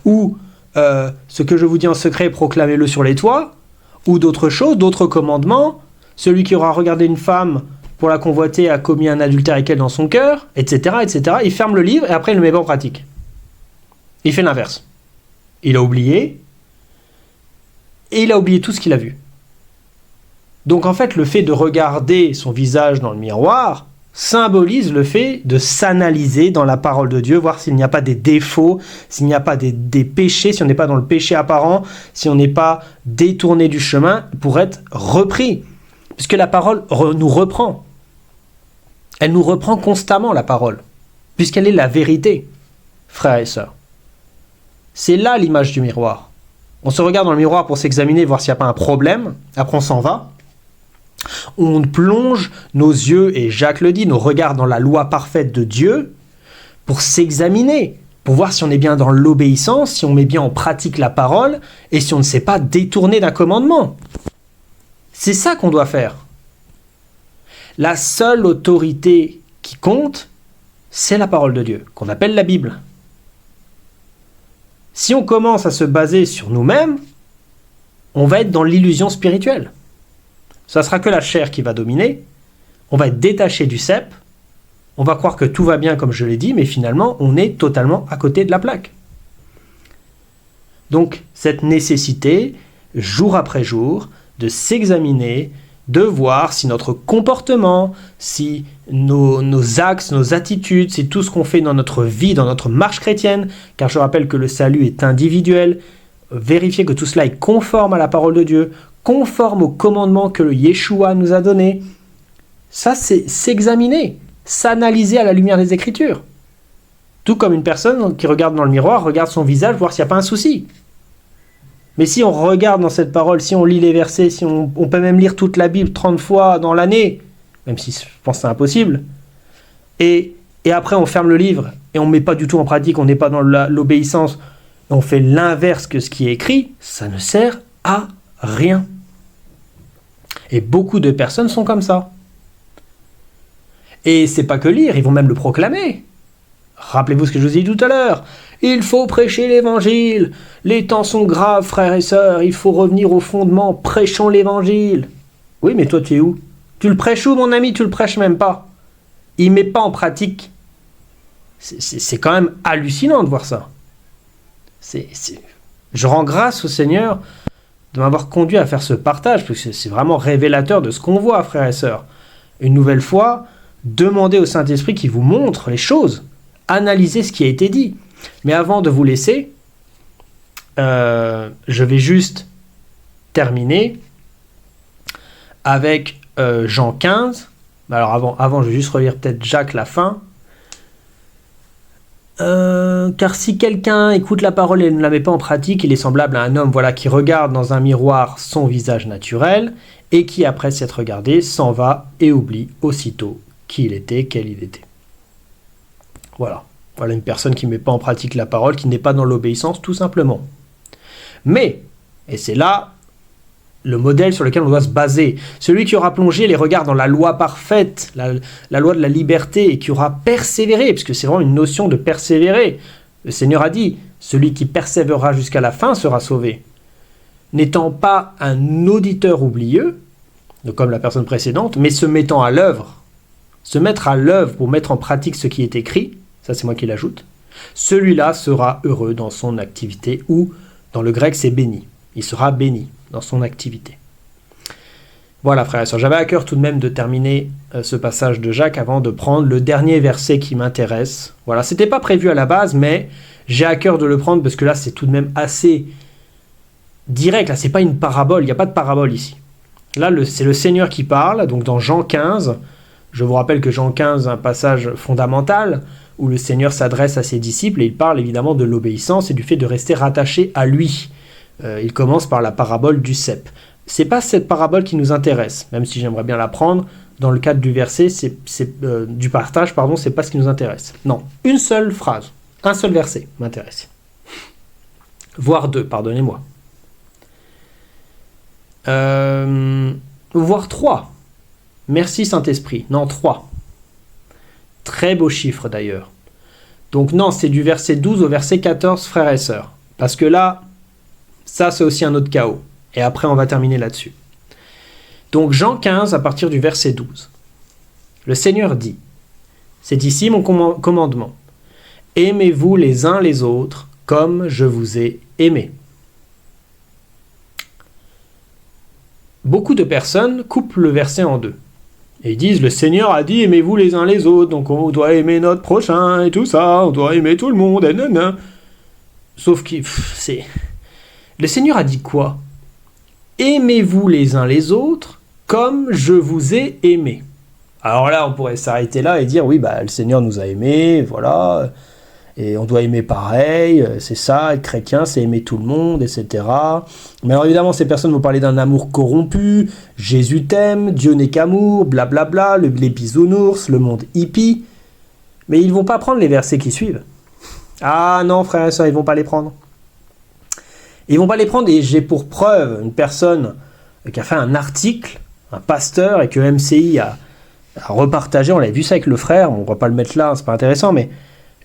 [SPEAKER 1] ou ce que je vous dis en secret, proclamez-le sur les toits, ou d'autres choses, d'autres commandements, celui qui aura regardé une femme pour la convoiter a commis un adultère avec elle dans son cœur, etc., etc. Il ferme le livre et après il ne le met pas en pratique. Il fait l'inverse. Il a oublié, et il a oublié tout ce qu'il a vu. Donc en fait, le fait de regarder son visage dans le miroir symbolise le fait de s'analyser dans la parole de Dieu, voir s'il n'y a pas des défauts, s'il n'y a pas des péchés, si on n'est pas dans le péché apparent, si on n'est pas détourné du chemin pour être repris. Puisque la parole nous reprend. Elle nous reprend constamment, la parole, puisqu'elle est la vérité, frères et sœurs. C'est là l'image du miroir. On se regarde dans le miroir pour s'examiner, voir s'il n'y a pas un problème, après on s'en va. on plonge nos yeux, et Jacques le dit, nos regards dans la loi parfaite de Dieu pour s'examiner, pour voir si on est bien dans l'obéissance, si on met bien en pratique la parole et si on ne s'est pas détourné d'un commandement. C'est ça qu'on doit faire. La seule autorité qui compte, c'est la parole de Dieu, qu'on appelle la Bible. Si on commence à se baser sur nous-mêmes, on va être dans l'illusion spirituelle. Ça sera que la chair qui va dominer, on va être détaché du cep, on va croire que tout va bien comme je l'ai dit, mais finalement on est totalement à côté de la plaque. Donc cette nécessité, jour après jour, de s'examiner, de voir si notre comportement, si nos axes, nos attitudes, si tout ce qu'on fait dans notre vie, dans notre marche chrétienne, car je rappelle que le salut est individuel, vérifier que tout cela est conforme à la parole de Dieu, conforme au commandement que le Yeshua nous a donné. Ça, c'est s'examiner, s'analyser à la lumière des Écritures. Tout comme une personne qui regarde dans le miroir, regarde son visage, voir s'il n'y a pas un souci. Mais si on regarde dans cette parole, si on lit les versets, si on peut même lire toute la Bible 30 fois dans l'année, même si je pense que c'est impossible, et après on ferme le livre et on ne met pas du tout en pratique, on n'est pas dans l'obéissance, on fait l'inverse que ce qui est écrit, ça ne sert à rien. Et beaucoup de personnes sont comme ça. Et c'est pas que lire, ils vont même le proclamer. Rappelez-vous ce que je vous ai dit tout à l'heure. Il faut prêcher l'évangile. Les temps sont graves, frères et sœurs. Il faut revenir au fondement. Prêchons l'évangile. Oui, mais toi, tu es où? Tu le prêches où, mon ami? Tu le prêches même pas. Il met pas en pratique. C'est quand même hallucinant de voir ça. Je rends grâce au Seigneur de m'avoir conduit à faire ce partage, parce que c'est vraiment révélateur de ce qu'on voit, frères et sœurs. Une nouvelle fois, demandez au Saint-Esprit qu'il vous montre les choses. Analysez ce qui a été dit. Mais avant de vous laisser, je vais juste terminer avec Jean 15. Alors avant, je vais juste relire peut-être Jacques la fin. Car si quelqu'un écoute la parole et ne la met pas en pratique, il est semblable à un homme qui regarde dans un miroir son visage naturel et qui, après s'être regardé, s'en va et oublie aussitôt qui il était, quel il était. Voilà une personne qui ne met pas en pratique la parole, qui n'est pas dans l'obéissance, tout simplement. Mais, et c'est là le modèle sur lequel on doit se baser, celui qui aura plongé les regards dans la loi parfaite, la loi de la liberté, et qui aura persévéré, puisque c'est vraiment une notion de persévérer. Le Seigneur a dit, celui qui persévérera jusqu'à la fin sera sauvé. N'étant pas un auditeur oublieux, comme la personne précédente, mais se mettant à l'œuvre, se mettre à l'œuvre pour mettre en pratique ce qui est écrit, ça c'est moi qui l'ajoute, celui-là sera heureux dans son activité, ou dans le grec c'est béni, il sera béni dans son activité. Voilà frères et sœurs, j'avais à cœur tout de même de terminer ce passage de Jacques avant de prendre le dernier verset qui m'intéresse. Voilà, c'était pas prévu à la base, mais j'ai à cœur de le prendre parce que là c'est tout de même assez direct, là c'est pas une parabole, il n'y a pas de parabole ici. Là c'est le Seigneur qui parle, donc dans Jean 15, je vous rappelle que Jean 15 est un passage fondamental où le Seigneur s'adresse à ses disciples et il parle évidemment de l'obéissance et du fait de rester rattaché à lui. Il commence par la parabole du cep. C'est pas cette parabole qui nous intéresse, même si j'aimerais bien la prendre. Dans le cadre du verset, du partage, c'est pas ce qui nous intéresse. Non, une seule phrase, un seul verset m'intéresse. Voire deux, pardonnez-moi. Voire trois. Merci Saint-Esprit. Non, 3. Très beau chiffre d'ailleurs. Donc non, c'est du verset 12 au verset 14, frères et sœurs. Parce que là, ça c'est aussi un autre chaos. Et après, on va terminer là-dessus. Donc Jean 15, à partir du verset 12. Le Seigneur dit, c'est ici mon commandement. Aimez-vous les uns les autres comme je vous ai aimé. Beaucoup de personnes coupent le verset en deux. Et ils disent, le Seigneur a dit, aimez-vous les uns les autres, donc on doit aimer notre prochain, et tout ça, on doit aimer tout le monde, et nanana. Sauf que, le Seigneur a dit quoi? Aimez-vous les uns les autres, comme je vous ai aimé. Alors là, on pourrait s'arrêter là et dire, oui, le Seigneur nous a aimés, voilà. Et on doit aimer pareil, c'est ça, être chrétien, c'est aimer tout le monde, etc. Mais alors évidemment, ces personnes vont parler d'un amour corrompu, Jésus t'aime, Dieu n'est qu'amour, blablabla, les bisounours, le monde hippie. Mais ils ne vont pas prendre les versets qui suivent. Ah non, frère et soeur, ils ne vont pas les prendre. Ils ne vont pas les prendre, et j'ai pour preuve une personne qui a fait un article, un pasteur, et que MCI a repartagé, on l'avait vu ça avec le frère, on ne va pas le mettre là, c'est pas intéressant, mais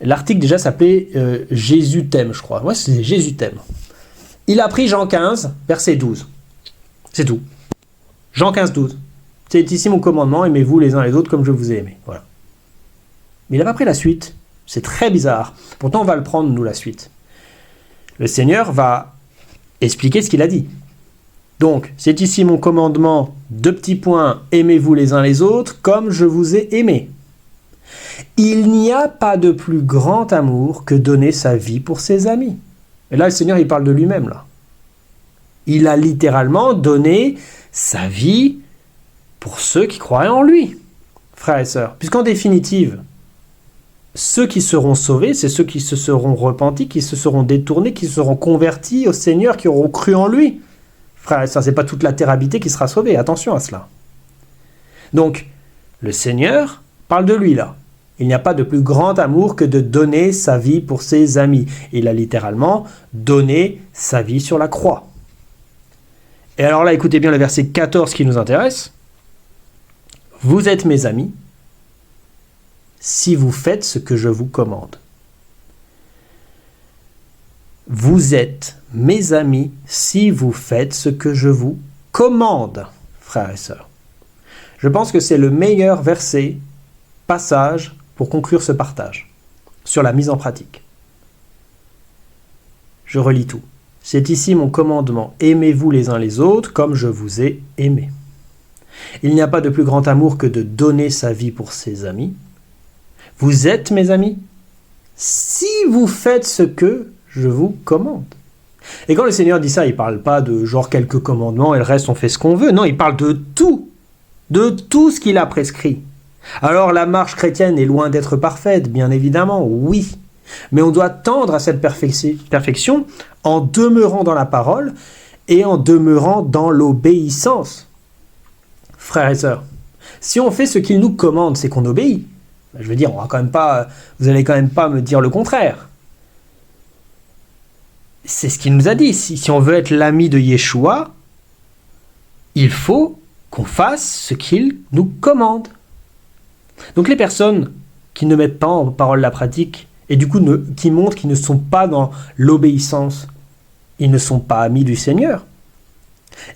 [SPEAKER 1] l'article déjà s'appelait Jésus t'aime, je crois. Ouais, c'est Jésus t'aime. Il a pris Jean 15, verset 12. C'est tout. Jean 15, 12. C'est ici mon commandement, aimez-vous les uns les autres comme je vous ai aimé. Voilà. Mais il n'a pas pris la suite. C'est très bizarre. Pourtant, on va le prendre, nous, la suite. Le Seigneur va expliquer ce qu'il a dit. Donc, c'est ici mon commandement, 2 petits points, aimez-vous les uns les autres comme je vous ai aimé. Il n'y a pas de plus grand amour que donner sa vie pour ses amis. Et là, le Seigneur, il parle de lui-même, là. Il a littéralement donné sa vie pour ceux qui croient en lui, frères et sœurs. Puisqu'en définitive, ceux qui seront sauvés, c'est ceux qui se seront repentis, qui se seront détournés, qui se seront convertis au Seigneur, qui auront cru en lui. Frères et sœurs, ce n'est pas toute la terre habitée qui sera sauvée. Attention à cela. Donc, le Seigneur parle de lui, là. Il n'y a pas de plus grand amour que de donner sa vie pour ses amis. Il a littéralement donné sa vie sur la croix. Et alors là, écoutez bien le verset 14 qui nous intéresse. Vous êtes mes amis si vous faites ce que je vous commande. Vous êtes mes amis si vous faites ce que je vous commande, frères et sœurs. Je pense que c'est le meilleur verset, passage, pour conclure ce partage, sur la mise en pratique. Je relis tout. C'est ici mon commandement, aimez-vous les uns les autres comme je vous ai aimé. Il n'y a pas de plus grand amour que de donner sa vie pour ses amis. Vous êtes mes amis si vous faites ce que je vous commande. Et quand le Seigneur dit ça, il ne parle pas de genre quelques commandements et le reste on fait ce qu'on veut. Non, il parle de tout ce qu'il a prescrit. Alors la marche chrétienne est loin d'être parfaite, bien évidemment, oui. Mais on doit tendre à cette perfection en demeurant dans la parole et en demeurant dans l'obéissance. Frères et sœurs, si on fait ce qu'il nous commande, c'est qu'on obéit. Je veux dire, vous allez quand même pas me dire le contraire. C'est ce qu'il nous a dit. Si on veut être l'ami de Yeshua, il faut qu'on fasse ce qu'il nous commande. Donc les personnes qui ne mettent pas en parole la pratique et du coup qui montrent qu'ils ne sont pas dans l'obéissance, ils ne sont pas amis du Seigneur.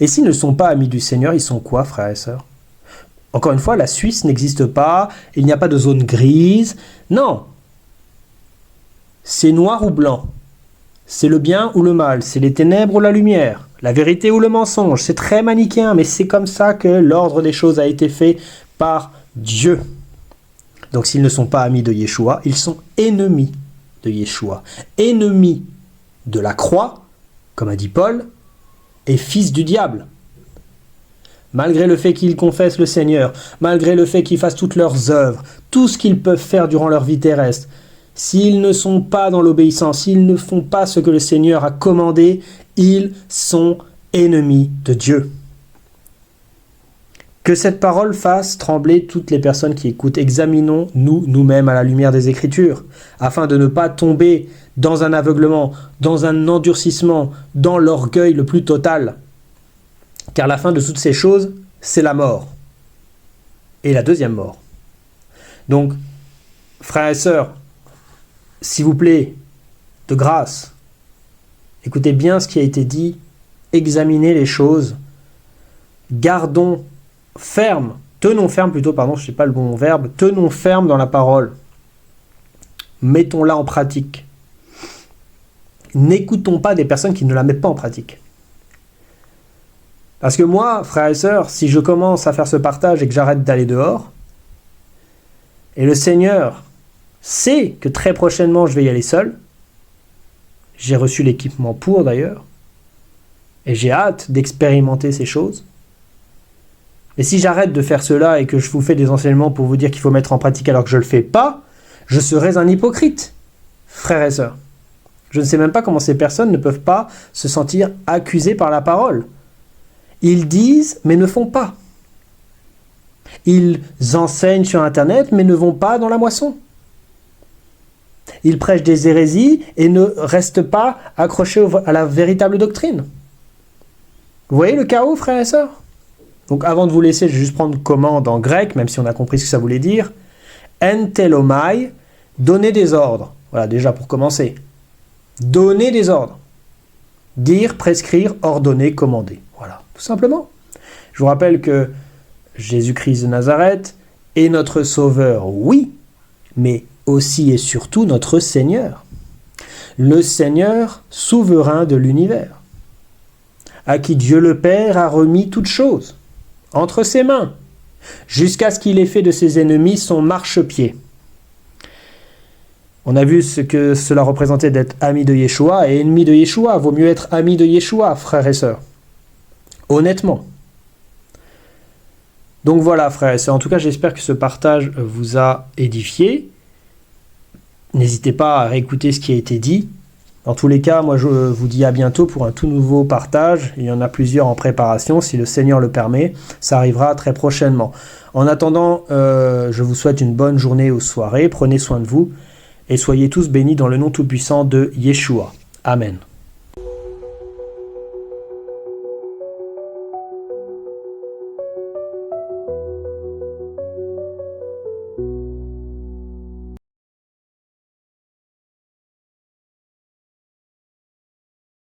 [SPEAKER 1] Et s'ils ne sont pas amis du Seigneur, ils sont quoi, frères et sœurs? Encore une fois, la Suisse n'existe pas, il n'y a pas de zone grise. Non. C'est noir ou blanc. C'est le bien ou le mal. C'est les ténèbres ou la lumière. La vérité ou le mensonge. C'est très manichéen, mais c'est comme ça que l'ordre des choses a été fait par Dieu. Donc s'ils ne sont pas amis de Yeshua, ils sont ennemis de Yeshua. Ennemis de la croix, comme a dit Paul, et fils du diable. Malgré le fait qu'ils confessent le Seigneur, malgré le fait qu'ils fassent toutes leurs œuvres, tout ce qu'ils peuvent faire durant leur vie terrestre, s'ils ne sont pas dans l'obéissance, s'ils ne font pas ce que le Seigneur a commandé, ils sont ennemis de Dieu. Que cette parole fasse trembler toutes les personnes qui écoutent. Examinons-nous nous-mêmes à la lumière des Écritures, afin de ne pas tomber dans un aveuglement, dans un endurcissement, dans l'orgueil le plus total. Car la fin de toutes ces choses, c'est la mort. Et la deuxième mort. Donc, frères et sœurs, s'il vous plaît, de grâce, écoutez bien ce qui a été dit, examinez les choses, tenons ferme, je sais pas le bon verbe, tenons ferme dans la parole, mettons-la en pratique. N'écoutons pas des personnes qui ne la mettent pas en pratique. Parce que moi, frères et sœurs, si je commence à faire ce partage et que j'arrête d'aller dehors, et le Seigneur sait que très prochainement je vais y aller seul, j'ai reçu l'équipement pour d'ailleurs, et j'ai hâte d'expérimenter ces choses. Et si j'arrête de faire cela et que je vous fais des enseignements pour vous dire qu'il faut mettre en pratique alors que je ne le fais pas, je serai un hypocrite. frères et sœurs. Je ne sais même pas comment ces personnes ne peuvent pas se sentir accusées par la parole. Ils disent, mais ne font pas. Ils enseignent sur Internet, mais ne vont pas dans la moisson. Ils prêchent des hérésies et ne restent pas accrochés à la véritable doctrine. Vous voyez le chaos, frères et sœurs? Donc avant de vous laisser, je vais juste prendre commande en grec, même si on a compris ce que ça voulait dire. Entelomai, donner des ordres. Voilà, déjà pour commencer. Donner des ordres. Dire, prescrire, ordonner, commander. Voilà, tout simplement. Je vous rappelle que Jésus-Christ de Nazareth est notre Sauveur, oui, mais aussi et surtout notre Seigneur. Le Seigneur souverain de l'univers, à qui Dieu le Père a remis toutes choses entre ses mains, jusqu'à ce qu'il ait fait de ses ennemis son marchepied. On a vu ce que cela représentait d'être ami de Yeshua et ennemi de Yeshua. Vaut mieux être ami de Yeshua, frères et sœurs. Honnêtement. Donc voilà, frères et sœurs. En tout cas, j'espère que ce partage vous a édifié. N'hésitez pas à réécouter ce qui a été dit. Dans tous les cas, moi je vous dis à bientôt pour un tout nouveau partage. Il y en a plusieurs en préparation, si le Seigneur le permet. Ça arrivera très prochainement. En attendant, je vous souhaite une bonne journée ou soirée. Prenez soin de vous et soyez tous bénis dans le nom tout-puissant de Yeshua. Amen.